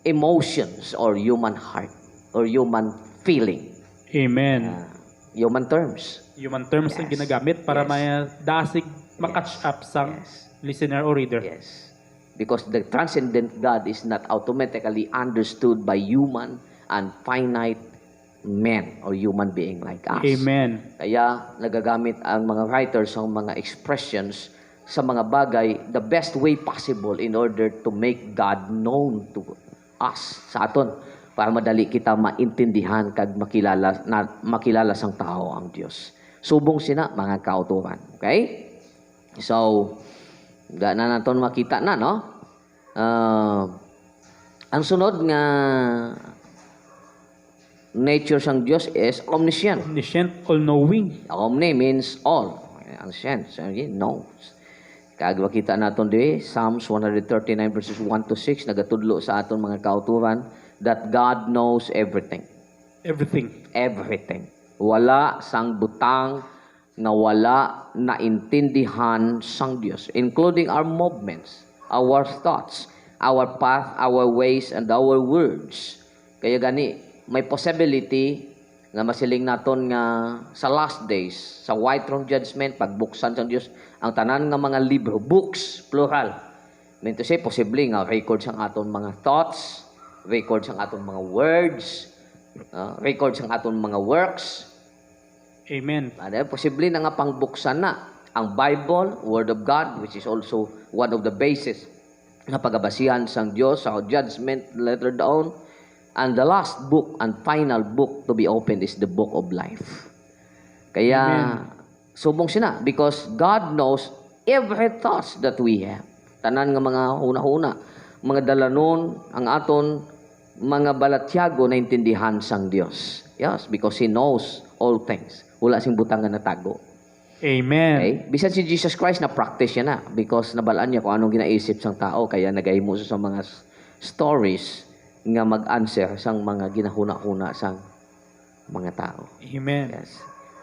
Speaker 1: emotions or human heart or human feeling.
Speaker 2: Amen.
Speaker 1: Human terms.
Speaker 2: Human terms ang
Speaker 1: Yes.
Speaker 2: ginagamit para
Speaker 1: Yes.
Speaker 2: may dasig makatch up sa
Speaker 1: Yes.
Speaker 2: listener or reader.
Speaker 1: Yes. Because the transcendent God is not automatically understood by human and finite men or human being like us.
Speaker 2: Amen.
Speaker 1: Kaya nagagamit ang mga writers ng mga expressions sa mga bagay the best way possible in order to make God known to us sa aton para madali kita maintindihan kag makilala sang tao ang Dios. Subong sina mga kauturan. Okay? So, na naton makita na, no? Ang sunod nga nature sang Dios is omniscient.
Speaker 2: Omniscient, all-knowing.
Speaker 1: Omni means all. Omniscient, so he knows. Kag makita naton di Psalms 139 verses 1 to 6 nagatudlo sa aton mga kauturan that God knows everything.
Speaker 2: Everything.
Speaker 1: Everything. Wala sang butang nga wala naintindihan sang Dios, including our movements, our thoughts, our path, our ways, and our words. Kaya gani, may possibility nga masiling naton nga sa last days, sa white throne judgment, pagbuksan sa Dios ang tanan nga mga libro, books, plural. Mean to say, posible nga record sang aton mga thoughts, record sang aton mga words, record sang aton mga works.
Speaker 2: Amen.
Speaker 1: Posible na nga pangbuksan na ang Bible, Word of God, which is also one of the basis nga pagabasihan sang Dios sa judgment letter down. And the last book and final book to be opened is the book of life. Kaya, subong sina, because God knows every thoughts that we have. Tanan nga mga huna-huna, mga dalanon, ang aton, mga balatyago na intindihan sang Dios. Yes, because He knows all things. Wala sing butang nga natago.
Speaker 2: Amen.
Speaker 1: Okay? Bisan si Jesus Christ na practice niya na because nabalaan niya kung anong ginaisip sang tao kaya nagahimo sa mga stories nga mag-answer sang mga ginahuna-huna sang mga tao.
Speaker 2: Amen.
Speaker 1: Yes.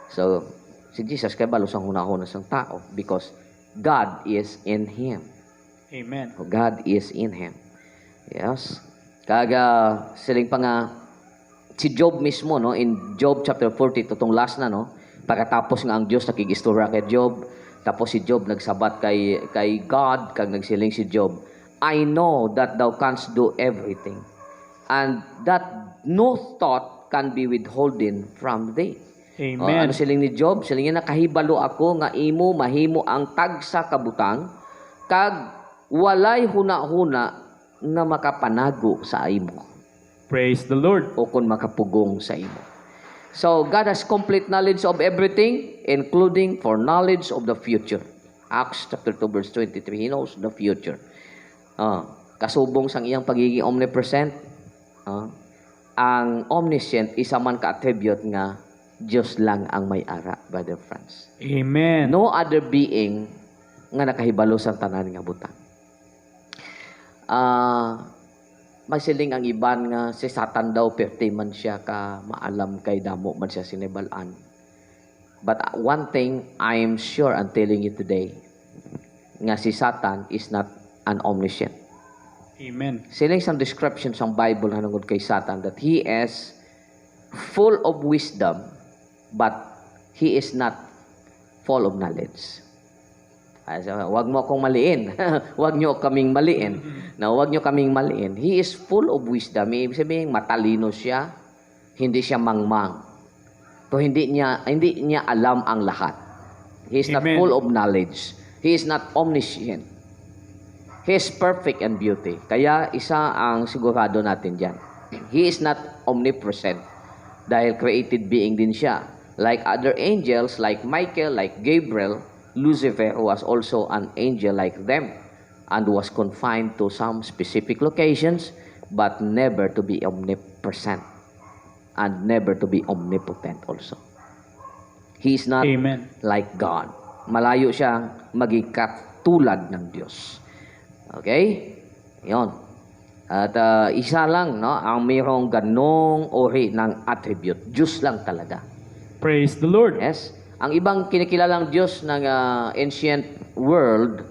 Speaker 1: So, si Jesus kay balo sang huna-huna sang tao because God is in him.
Speaker 2: Amen.
Speaker 1: God is in him. Yes. Kaga siling pa nga si Job mismo no in Job chapter 40 tutong last na no pagkatapos nga ang Dios nakigistorya kay Job tapos si Job nagsabat kay God kag nagsiling si Job, I know that thou canst do everything and that no thought can be withholden from thee.
Speaker 2: Amen.
Speaker 1: Ano siling ni Job? Siling niya, nakahibalo ako nga imo mahimo ang tagsa kabutang kag walay huna-huna nga makapanago sa imo.
Speaker 2: Praise the Lord.
Speaker 1: O kung makapugong sa imo. So, God has complete knowledge of everything, including for knowledge of the future. Acts chapter 2 verse 23, He knows the future. Kasubong sang iyang pagiging omnipresent, ang omniscient isa man ka-attribute nga Diyos lang ang may-ara, brother friends.
Speaker 2: Amen.
Speaker 1: No other being nga nakahibalo sa tanan nga butang. Magsiling ang iban nga si Satan daw perti man siya ka maalam kay damo man siya sinibalan. But one thing I am sure I'm telling you today, nga si Satan is not an omniscient.
Speaker 2: Amen.
Speaker 1: Siling some description sa Bible hanungod kay Satan that he is full of wisdom but he is not full of knowledge. Wag mo akong maliin. Wag nyo kaming maliin. Wag nyo kaming maliin. He is full of wisdom. Ibig sabihin, matalino siya. Hindi siya mangmang. So, hindi niya alam ang lahat. He is not
Speaker 2: Amen.
Speaker 1: full of knowledge. He is not omniscient. He is perfect in beauty. Kaya isa ang sigurado natin dyan. He is not omnipresent. Dahil created being din siya. Like other angels, like Michael, like Gabriel, Lucifer was also an angel like them and was confined to some specific locations but never to be omnipresent and never to be omnipotent also. He is not
Speaker 2: Amen.
Speaker 1: like God. Malayo siyang maging katulad ng Diyos. Okay? Yon. At isa lang no, ang mayroong ganong uri ng attribute. Diyos lang talaga.
Speaker 2: Praise the Lord.
Speaker 1: Yes. Ang ibang kinikilalang Diyos ng ancient world,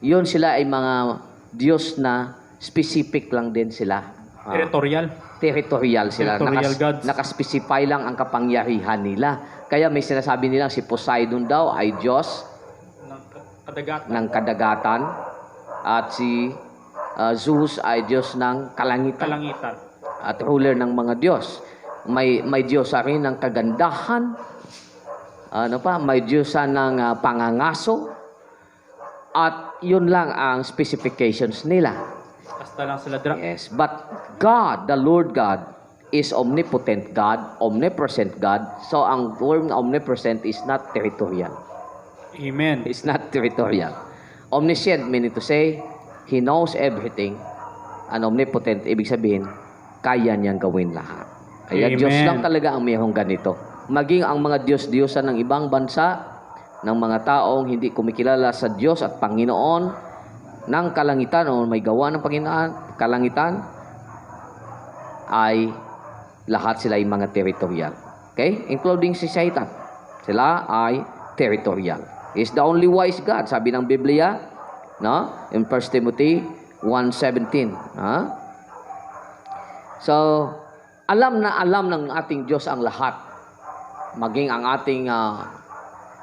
Speaker 1: yun sila ay mga Diyos na specific lang din sila.
Speaker 2: Territorial.
Speaker 1: Territorial sila.
Speaker 2: Territorial gods.
Speaker 1: Nakaspecify lang ang kapangyarihan nila. Kaya may sinasabi nilang si Poseidon daw ay Diyos ng kadagatan at si Zeus ay Diyos ng kalangitan. At ruler ng mga Diyos. May Diyos rin ng kagandahan. May Diyosan ng pangangaso at yun lang ang specifications nila.
Speaker 2: Basta lang sila
Speaker 1: Yes, but God, the Lord God, is omnipotent God, omnipresent God. So ang word omnipresent is not territorial.
Speaker 2: Amen.
Speaker 1: It's not territorial. Omniscient meaning to say, He knows everything. And omnipotent, ibig sabihin, kaya niyang gawin lahat. Kaya
Speaker 2: Amen.
Speaker 1: Diyos lang talaga ang mayroong ganito. Maging ang mga Diyos-Diyosan ng ibang bansa, ng mga taong hindi kumikilala sa Diyos at Panginoon, ng kalangitan o may gawa ng Panginoon, kalangitan, ay lahat sila ay mga territorial. Okay? Including si Satan. Sila ay territorial. He is the only wise God. Sabi ng Biblia, no? In 1 Timothy 1:17. So, alam na alam ng ating Diyos ang lahat. maging ang ating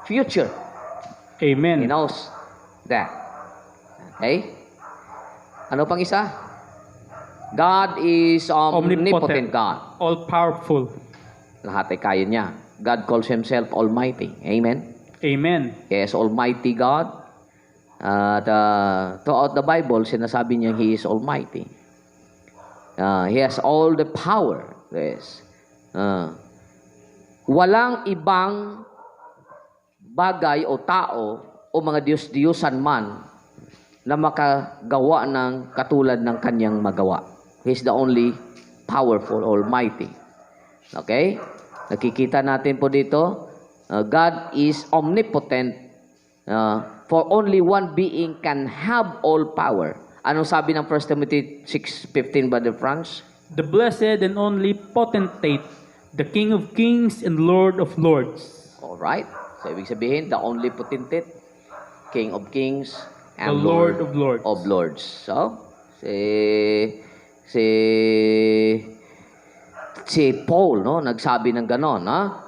Speaker 1: future. He
Speaker 2: Amen.
Speaker 1: knows that. Okay? Ano pang isa? God is omnipotent God.
Speaker 2: All powerful.
Speaker 1: Lahat ay kaya niya. God calls Himself Almighty. Amen?
Speaker 2: Amen.
Speaker 1: He is Almighty God. At throughout the Bible, sinasabi niya He is Almighty. He has all the power. Yes. Walang ibang bagay o tao o mga Diyos-Diyusan man na makagawa ng katulad ng kanyang magawa. He is the only powerful, almighty. Okay? Nakikita natin po dito, God is omnipotent, for only one being can have all power. Anong sabi ng 1 Timothy 6:15, Brother Franz?
Speaker 2: The blessed and only potentate, the King of kings and Lord of lords.
Speaker 1: Alright. So, ibig sabihin, the only potentate, King of kings, and
Speaker 2: The Lord of lords.
Speaker 1: of lords. So, si Paul, no, nagsabi ng ganon, ha?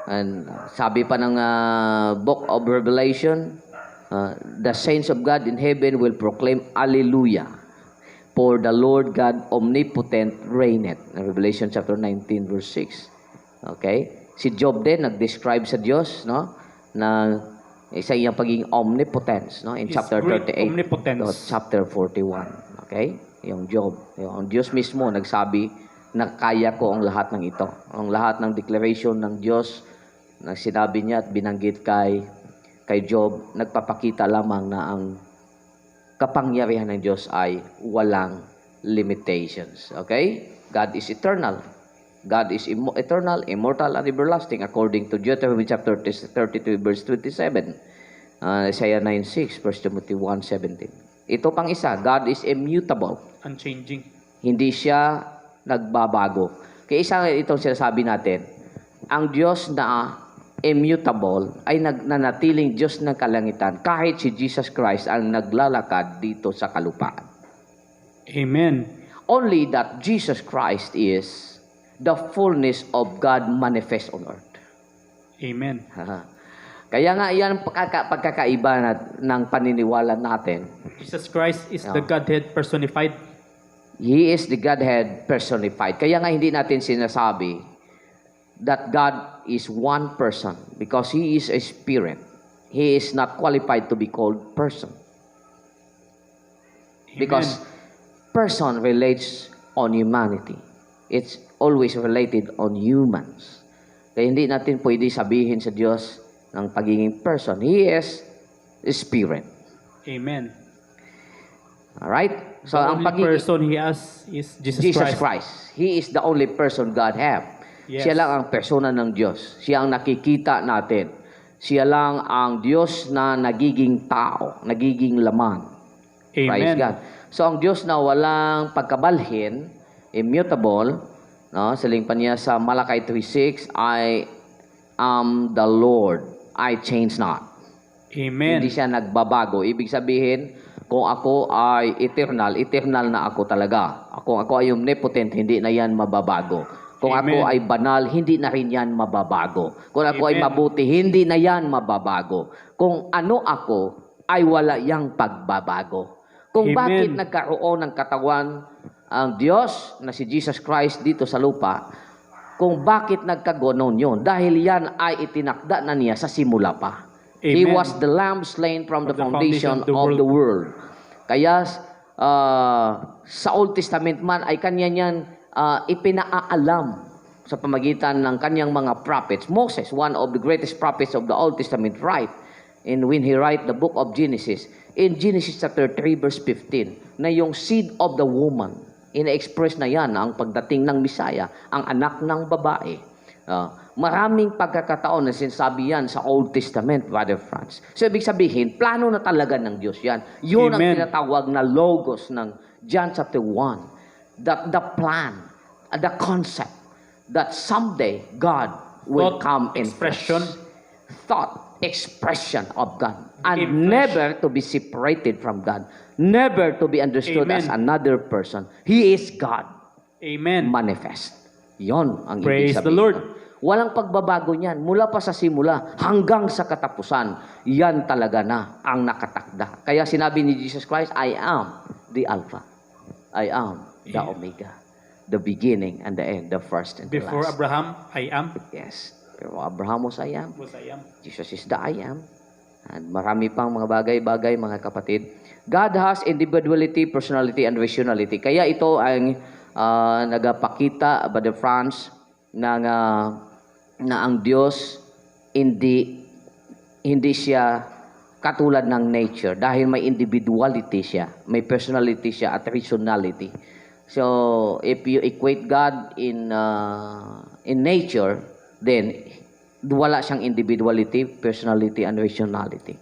Speaker 1: And sabi pa ng Book of Revelation, the saints of God in heaven will proclaim Alleluia, for the Lord God omnipotent reigneth. Revelation chapter 19 verse 6. Okay? Si Job din nag-describe sa Diyos, no, na isa iyang pagiging omnipotence, no, in
Speaker 2: His
Speaker 1: chapter
Speaker 2: great
Speaker 1: 38
Speaker 2: omnipotence.
Speaker 1: to chapter 41. Okay? Yung Job, yung Diyos mismo nagsabi na kaya ko ang lahat ng ito. Ang lahat ng declaration ng Diyos na sinabi niya at binanggit kay Job, nagpapakita lamang na ang kapangyarihan ng Diyos ay walang limitations. Okay? God is eternal. God is eternal, immortal, and everlasting according to Deuteronomy chapter 32 verse 27. Isaiah 9:6, 1 Timothy 1:17. Ito pang isa, God is immutable.
Speaker 2: Unchanging.
Speaker 1: Hindi siya nagbabago. Kaya isa itong sinasabi natin, ang Diyos na immutable ay nanatiling Diyos ng kalangitan kahit si Jesus Christ ang naglalakad dito sa kalupaan.
Speaker 2: Amen.
Speaker 1: Only that Jesus Christ is the fullness of God manifest on earth.
Speaker 2: Amen.
Speaker 1: Kaya nga yan pagkakaiba ng paniniwala natin.
Speaker 2: Jesus Christ is the Godhead personified.
Speaker 1: He is the Godhead personified. Kaya nga hindi natin sinasabi that God is one person because He is a spirit. He is not qualified to be called person. Because person relates on humanity. It's always related on humans. Kaya hindi natin pwede sabihin sa Diyos ng pagiging person. He is a spirit.
Speaker 2: Amen.
Speaker 1: Alright? So,
Speaker 2: The
Speaker 1: ang
Speaker 2: only
Speaker 1: pagiging
Speaker 2: person He has is Jesus Christ.
Speaker 1: Christ. He is the only person God have.
Speaker 2: Yes.
Speaker 1: Siya lang ang persona ng Diyos. Siya ang nakikita natin. Siya lang ang Diyos na nagiging tao, nagiging laman. Praise
Speaker 2: Amen.
Speaker 1: God. So, ang Diyos na walang pagkabalhin, immutable, no? Saling pa niya sa Malakay 3:6, I am the Lord, I change not.
Speaker 2: Amen.
Speaker 1: Hindi siya nagbabago. Ibig sabihin, kung ako ay eternal, eternal na ako talaga. Kung ako ay omnipotent, hindi na yan mababago. Kung
Speaker 2: Amen.
Speaker 1: ako ay banal, hindi na rin yan mababago. Kung ako ay
Speaker 2: Amen.
Speaker 1: mabuti, hindi na yan mababago. Kung ano ako, ay wala yang pagbabago. Kung
Speaker 2: Amen.
Speaker 1: bakit nagkaroon ng katawan ang Diyos na si Jesus Christ dito sa lupa, kung bakit nagkagonon yun, dahil yan ay itinakda na niya sa simula pa. He
Speaker 2: Amen.
Speaker 1: was the lamb slain from the
Speaker 2: From the
Speaker 1: foundation
Speaker 2: foundation
Speaker 1: of the world. Kaya sa Old Testament man ay kanya niyan ipinaalam sa pamagitan ng kanyang mga prophets. Moses, one of the greatest prophets of the Old Testament, and when he write the book of Genesis, in Genesis chapter 3 verse 15, na yung seed of the woman, ina-express na yan ang pagdating ng Misaya, ang anak ng babae. Maraming pagkakataon na sinasabi yan sa Old Testament, Brother Franz. So, ibig sabihin, plano na talaga ng Diyos yan. Yun ang
Speaker 2: Amen.
Speaker 1: tinatawag na logos ng John chapter 1. The plan, the concept, that someday God will
Speaker 2: Thought,
Speaker 1: come in
Speaker 2: expression.
Speaker 1: flesh. Thought, expression of God. And
Speaker 2: In flesh.
Speaker 1: never to be separated from God. Never to be understood
Speaker 2: Amen.
Speaker 1: as another person. He is God
Speaker 2: Amen.
Speaker 1: manifest. Yon ang
Speaker 2: Praise
Speaker 1: ibig
Speaker 2: the
Speaker 1: sabihin.
Speaker 2: Lord.
Speaker 1: Walang pagbabago niyan. Mula pa sa simula hanggang sa katapusan. Yan talaga na ang nakatakda. Kaya sinabi ni Jesus Christ, I am the Alpha. I am the Omega. The beginning and the end. The first and the
Speaker 2: Before
Speaker 1: last.
Speaker 2: Abraham, I am.
Speaker 1: Yes. Pero Abraham was I am.
Speaker 2: Was I am.
Speaker 1: Jesus is the I am. And marami pang mga bagay-bagay, mga kapatid. God has individuality, personality, and rationality. Kaya ito ang nagapakita, Brother Franz, na ang Diyos hindi siya katulad ng nature dahil may individuality siya, may personality siya at rationality. So, if you equate God in nature, then wala siyang individuality, personality, and rationality.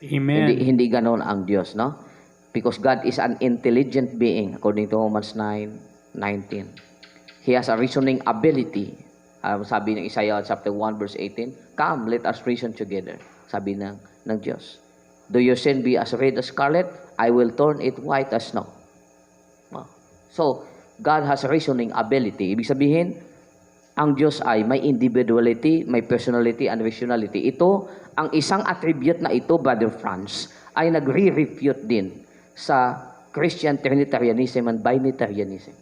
Speaker 2: Amen.
Speaker 1: Hindi ganon ang Diyos, no? Because God is an intelligent being, according to Romans 9:19. He has a reasoning ability. Sabi ng Isaiah chapter 1 verse 18, "Come, let us reason together." Sabi ng Diyos. "Do your sin be as red as scarlet? I will turn it white as snow." So, God has reasoning ability. Ibig sabihin, ang Diyos ay may individuality, may personality, and rationality. Ito, ang isang attribute na ito, Brother Franz, ay nagre-refute din sa Christian Trinitarianism and Binitarianism.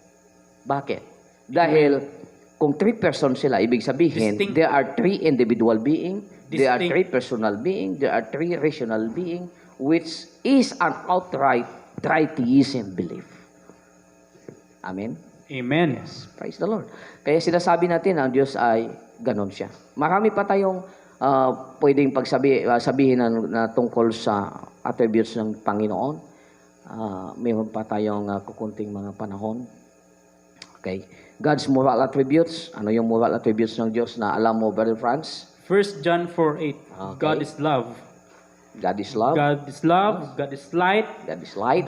Speaker 1: Bakit? Dahil kung three persons sila, ibig sabihin,
Speaker 2: Distinct.
Speaker 1: there are three individual being, there are
Speaker 2: Distinct.
Speaker 1: three personal being, there are three rational being, which is an outright tritheism belief. Amen?
Speaker 2: Amen.
Speaker 1: Yes, praise the Lord. Kaya sinasabi natin ang Diyos ay ganon siya. Marami pa tayong pwedeng sabihin na tungkol sa attributes ng Panginoon. Mayroon pa tayong kukunting mga panahon. Okay. God's moral attributes. Ano yung moral attributes ng Diyos na alam mo, Brother Franz?
Speaker 2: 1 John 4:8.
Speaker 1: Okay.
Speaker 2: God is love.
Speaker 1: God is love.
Speaker 2: God is love. God is light.
Speaker 1: God is light.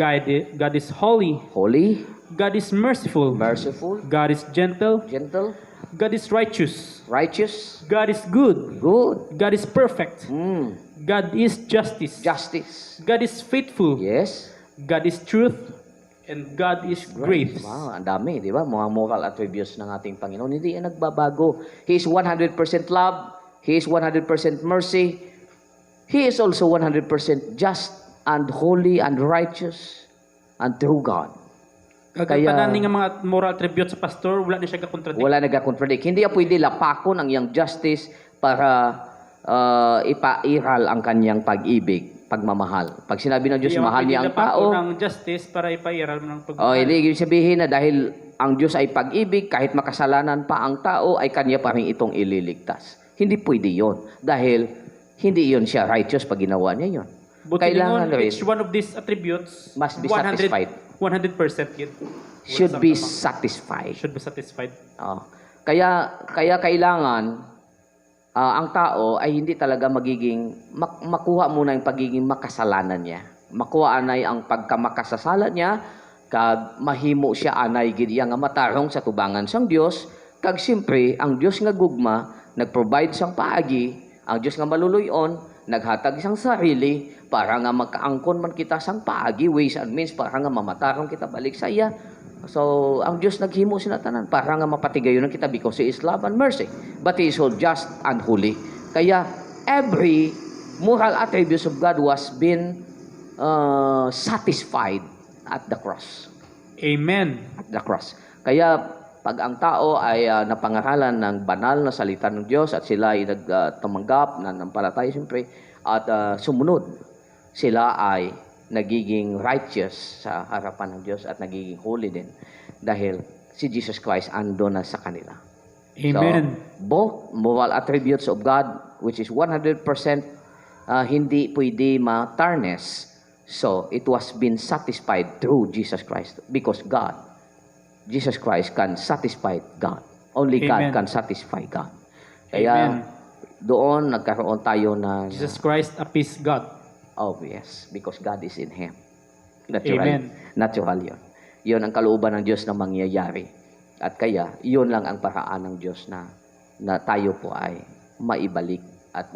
Speaker 2: God is holy.
Speaker 1: Holy.
Speaker 2: God is merciful.
Speaker 1: Merciful.
Speaker 2: God is gentle.
Speaker 1: Gentle.
Speaker 2: God is righteous.
Speaker 1: Righteous.
Speaker 2: God is good.
Speaker 1: Good.
Speaker 2: God is perfect. God is justice.
Speaker 1: Justice.
Speaker 2: God is faithful.
Speaker 1: Yes.
Speaker 2: God is truth. And God is grace.
Speaker 1: Wow, ang dami, di ba? Mga moral attributes ng ating Panginoon. Hindi yan nagbabago. He is 100% love. He is 100% mercy. He is also 100% just and holy and righteous and true God.
Speaker 2: Kagatanan nga mga moral attributes sa pastor, wala na siya ka-contradict.
Speaker 1: Wala nagka-contradict. Hindi pwede lapakon ang iyang justice para ipairal ang kanyang pag-ibig, pagmamahal. Pag sinabi ng Diyos, mahal niya ang tao.
Speaker 2: ng justice para ipairal mo ng pagmamahal.
Speaker 1: Hindi ibig sabihin na dahil ang Diyos ay pag-ibig, kahit makasalanan pa ang tao, ay kanya pa rin itong ililigtas. Hindi pwede yon dahil hindi yon siya righteous pag ginawa niya yon. Kailangan rin,
Speaker 2: each one of these attributes
Speaker 1: must be satisfied.
Speaker 2: 100% yun.
Speaker 1: Should be satisfied.
Speaker 2: Should be satisfied.
Speaker 1: Kaya kailangan ang tao ay hindi talaga magiging makuha muna yung pagiging makasalanan niya. Makuha anay ang pagkamakasasala niya kag mahimo siya anay gid iya nga matarong sa tubangan sang Dios kag siyempre ang Dios nga gugma nag-provide sang paagi, ang Dios nga maluluyon naghatag sang sarili para nga magkaangkon man kita sang paagi, ways and means para nga mamatarong kita balik sa iya. So, ang Diyos naghimo sila tanan para nga mapatigayon kita because He is love and mercy. But He is so just and holy. Kaya, every moral attributes of God was been satisfied at the cross.
Speaker 2: Amen.
Speaker 1: At the cross. Kaya, pag ang tao ay napangaralan ng banal na salita ng Diyos at sila ay nagtumanggap, nanampalataya siyempre, at sumunod, sila ay nagiging righteous sa harapan ng Diyos at nagiging holy din dahil si Jesus Christ ando na sa kanila.
Speaker 2: Amen.
Speaker 1: So, both moral attributes of God which is 100% hindi pwede ma-tarnish. So, it was been satisfied through Jesus Christ because Jesus Christ can satisfy God. Only God
Speaker 2: Amen.
Speaker 1: can satisfy God. Kaya,
Speaker 2: Amen.
Speaker 1: doon nagkaroon tayo ng
Speaker 2: Jesus Christ appease God.
Speaker 1: oh, yes. Because God is in Him. Natural.
Speaker 2: Amen.
Speaker 1: Natural yun. Yun ang kalooban ng Diyos na mangyayari. At kaya, yun lang ang paraan ng Diyos na tayo po ay maibalik at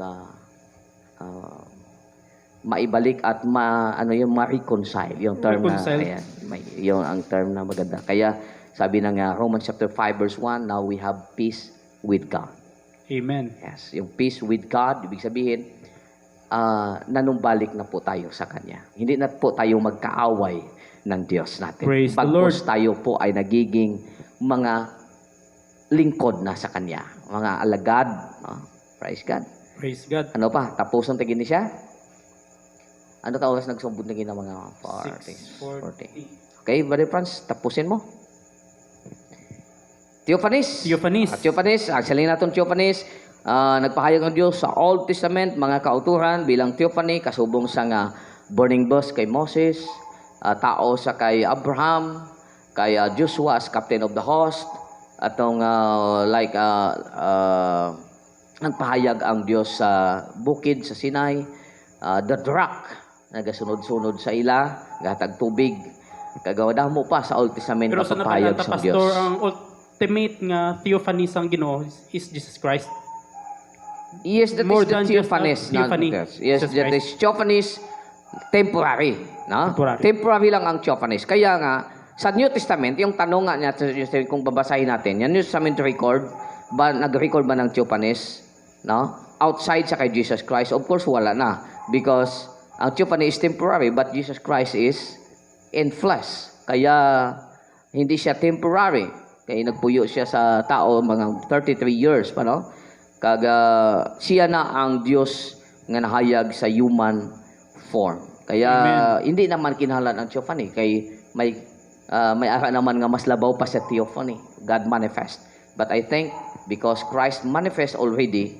Speaker 1: ma-reconcile. Yung term
Speaker 2: Reconcile.
Speaker 1: na, ayan, yung ang term na maganda. Kaya, sabi ng Romans chapter 5 verse 1, now we have peace with God.
Speaker 2: Amen.
Speaker 1: Yes, yung peace with God, ibig sabihin, nanumbalik na po tayo sa Kanya. Hindi na po tayo magkaaway ng Diyos natin.
Speaker 2: Praise the
Speaker 1: Bagkus
Speaker 2: Lord.
Speaker 1: tayo po ay nagiging mga lingkod na sa Kanya. Mga alagad. Praise God.
Speaker 2: Praise God.
Speaker 1: Ano pa? Tapusan tigin ni siya? Ano ka oras nagsumbod na gina mga 40? Okay, Brother Franz, tapusin mo. Theophanes.
Speaker 2: Theophanes.
Speaker 1: Theophanes, actually natin Theophanes, nagpahayag ng Diyos sa Old Testament, mga kauturan bilang Theophany, kasubong sa nga burning bush kay Moses, tao sa kay Abraham, kay Joshua as captain of the host, atong nagpahayag ang Diyos sa bukid sa Sinai, the rock, nagasunod-sunod sa ila, gatag tubig, kagawadah mo pa sa Old Testament
Speaker 2: Pero sa
Speaker 1: pagpahayag
Speaker 2: nabalata,
Speaker 1: sa Diyos.
Speaker 2: Pastor, ang ultimate nga theophany sang Ginoo is Jesus Christ.
Speaker 1: Yes, that
Speaker 2: More
Speaker 1: is the
Speaker 2: than just a
Speaker 1: Theophanes.
Speaker 2: theophany.
Speaker 1: Yes,
Speaker 2: Jesus
Speaker 1: that is Theophanes temporary. No?
Speaker 2: Temporary.
Speaker 1: Temporary lang ang Theophanes. Kaya nga, sa New Testament, yung tanong nga niya, kung babasahin natin, yung New Testament record, nag-record ba ng Theophanes? No? Outside sa kay Jesus Christ, of course, wala na. Because ang Theophany is temporary, but Jesus Christ is in flesh. Kaya, hindi siya temporary. Kaya nagpuyo siya sa tao mga 33 years pa, no? Siya na ang Diyos nga nahayag sa human form. Kaya hindi naman kinahanglan ang Theophany kay may ara naman nga mas labaw pa sa Theophany, God manifest. But I think because Christ manifest already,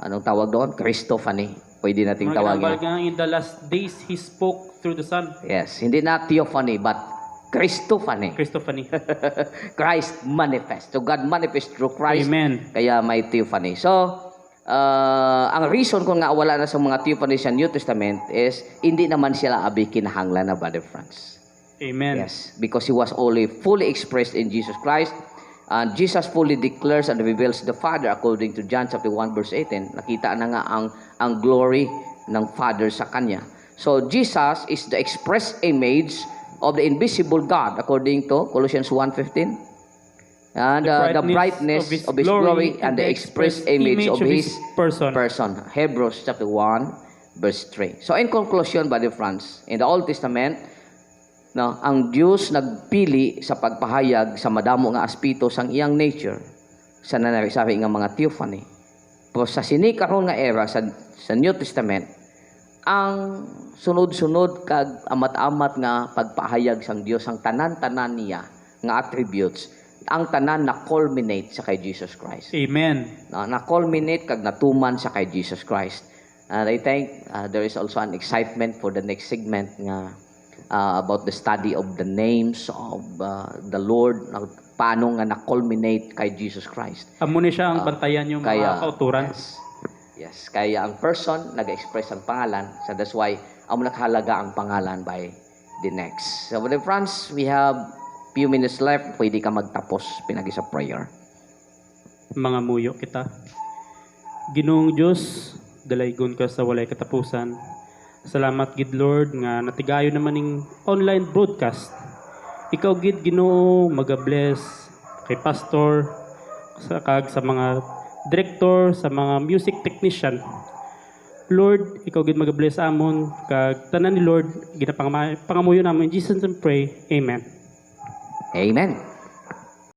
Speaker 1: anong tawag doon? Christophany. Pwede nating tawagin.
Speaker 2: In the last days, He spoke through the Son.
Speaker 1: Yes, hindi na Theophany but Christophany.
Speaker 2: Christophany.
Speaker 1: Christ manifest. So God manifest through Christ.
Speaker 2: Amen.
Speaker 1: Kaya may Theophany. So, ang reason kung nga wala na sa mga Theophany sa New Testament is hindi naman sila abi kinahanglan na Brother Franz.
Speaker 2: Amen.
Speaker 1: Yes, because He was only fully expressed in Jesus Christ. And Jesus fully declares and reveals the Father according to John chapter 1 verse 18. Nakita na nga ang glory ng Father sa Kanya. So, Jesus is the express image of the invisible God according to Colossians 1:15. And the brightness of His glory and the express image of His person. Hebrews chapter 1 verse 3. So in conclusion, Brother Franz, in the Old Testament, no, ang Diyos nagpili sa pagpahayag sa madamo nga aspito sang iyang nature sa nanarisabi nga mga theophany. Pero sa sinikaron nga era sa New Testament, ang sunod-sunod kag amat-amat nga pagpahayag sang Dios ang tanan-tanan niya nga attributes, ang tanan na culminate sa kay Jesus Christ.
Speaker 2: Amen.
Speaker 1: Na culminate kag natuman sa kay Jesus Christ. And I think there is also an excitement for the next segment nga about the study of the names of the Lord, paano nga na-culminate kay Jesus Christ.
Speaker 2: Amo ni siya ang bantayan yung mga kauturan.
Speaker 1: Yes, kaya ang person nag-express ang pangalan, so that's why ang nakahalaga ang pangalan by the next. So, Brother Franz, we have few minutes left. Pwede ka magtapos pinagi sa prayer.
Speaker 2: Mga muyo kita. Ginoong Diyos, dalaygon ka sa walay katapusan. Salamat gid Lord nga natigayo naman ning online broadcast. Ikaw gid Ginoo maga-bless kay pastor sa mga director, sa mga music technician. Lord, ikaw gid mag-bless amon kag tanan ni Lord ginapangamuyo namon in Jesus and pray. Amen.
Speaker 1: Amen.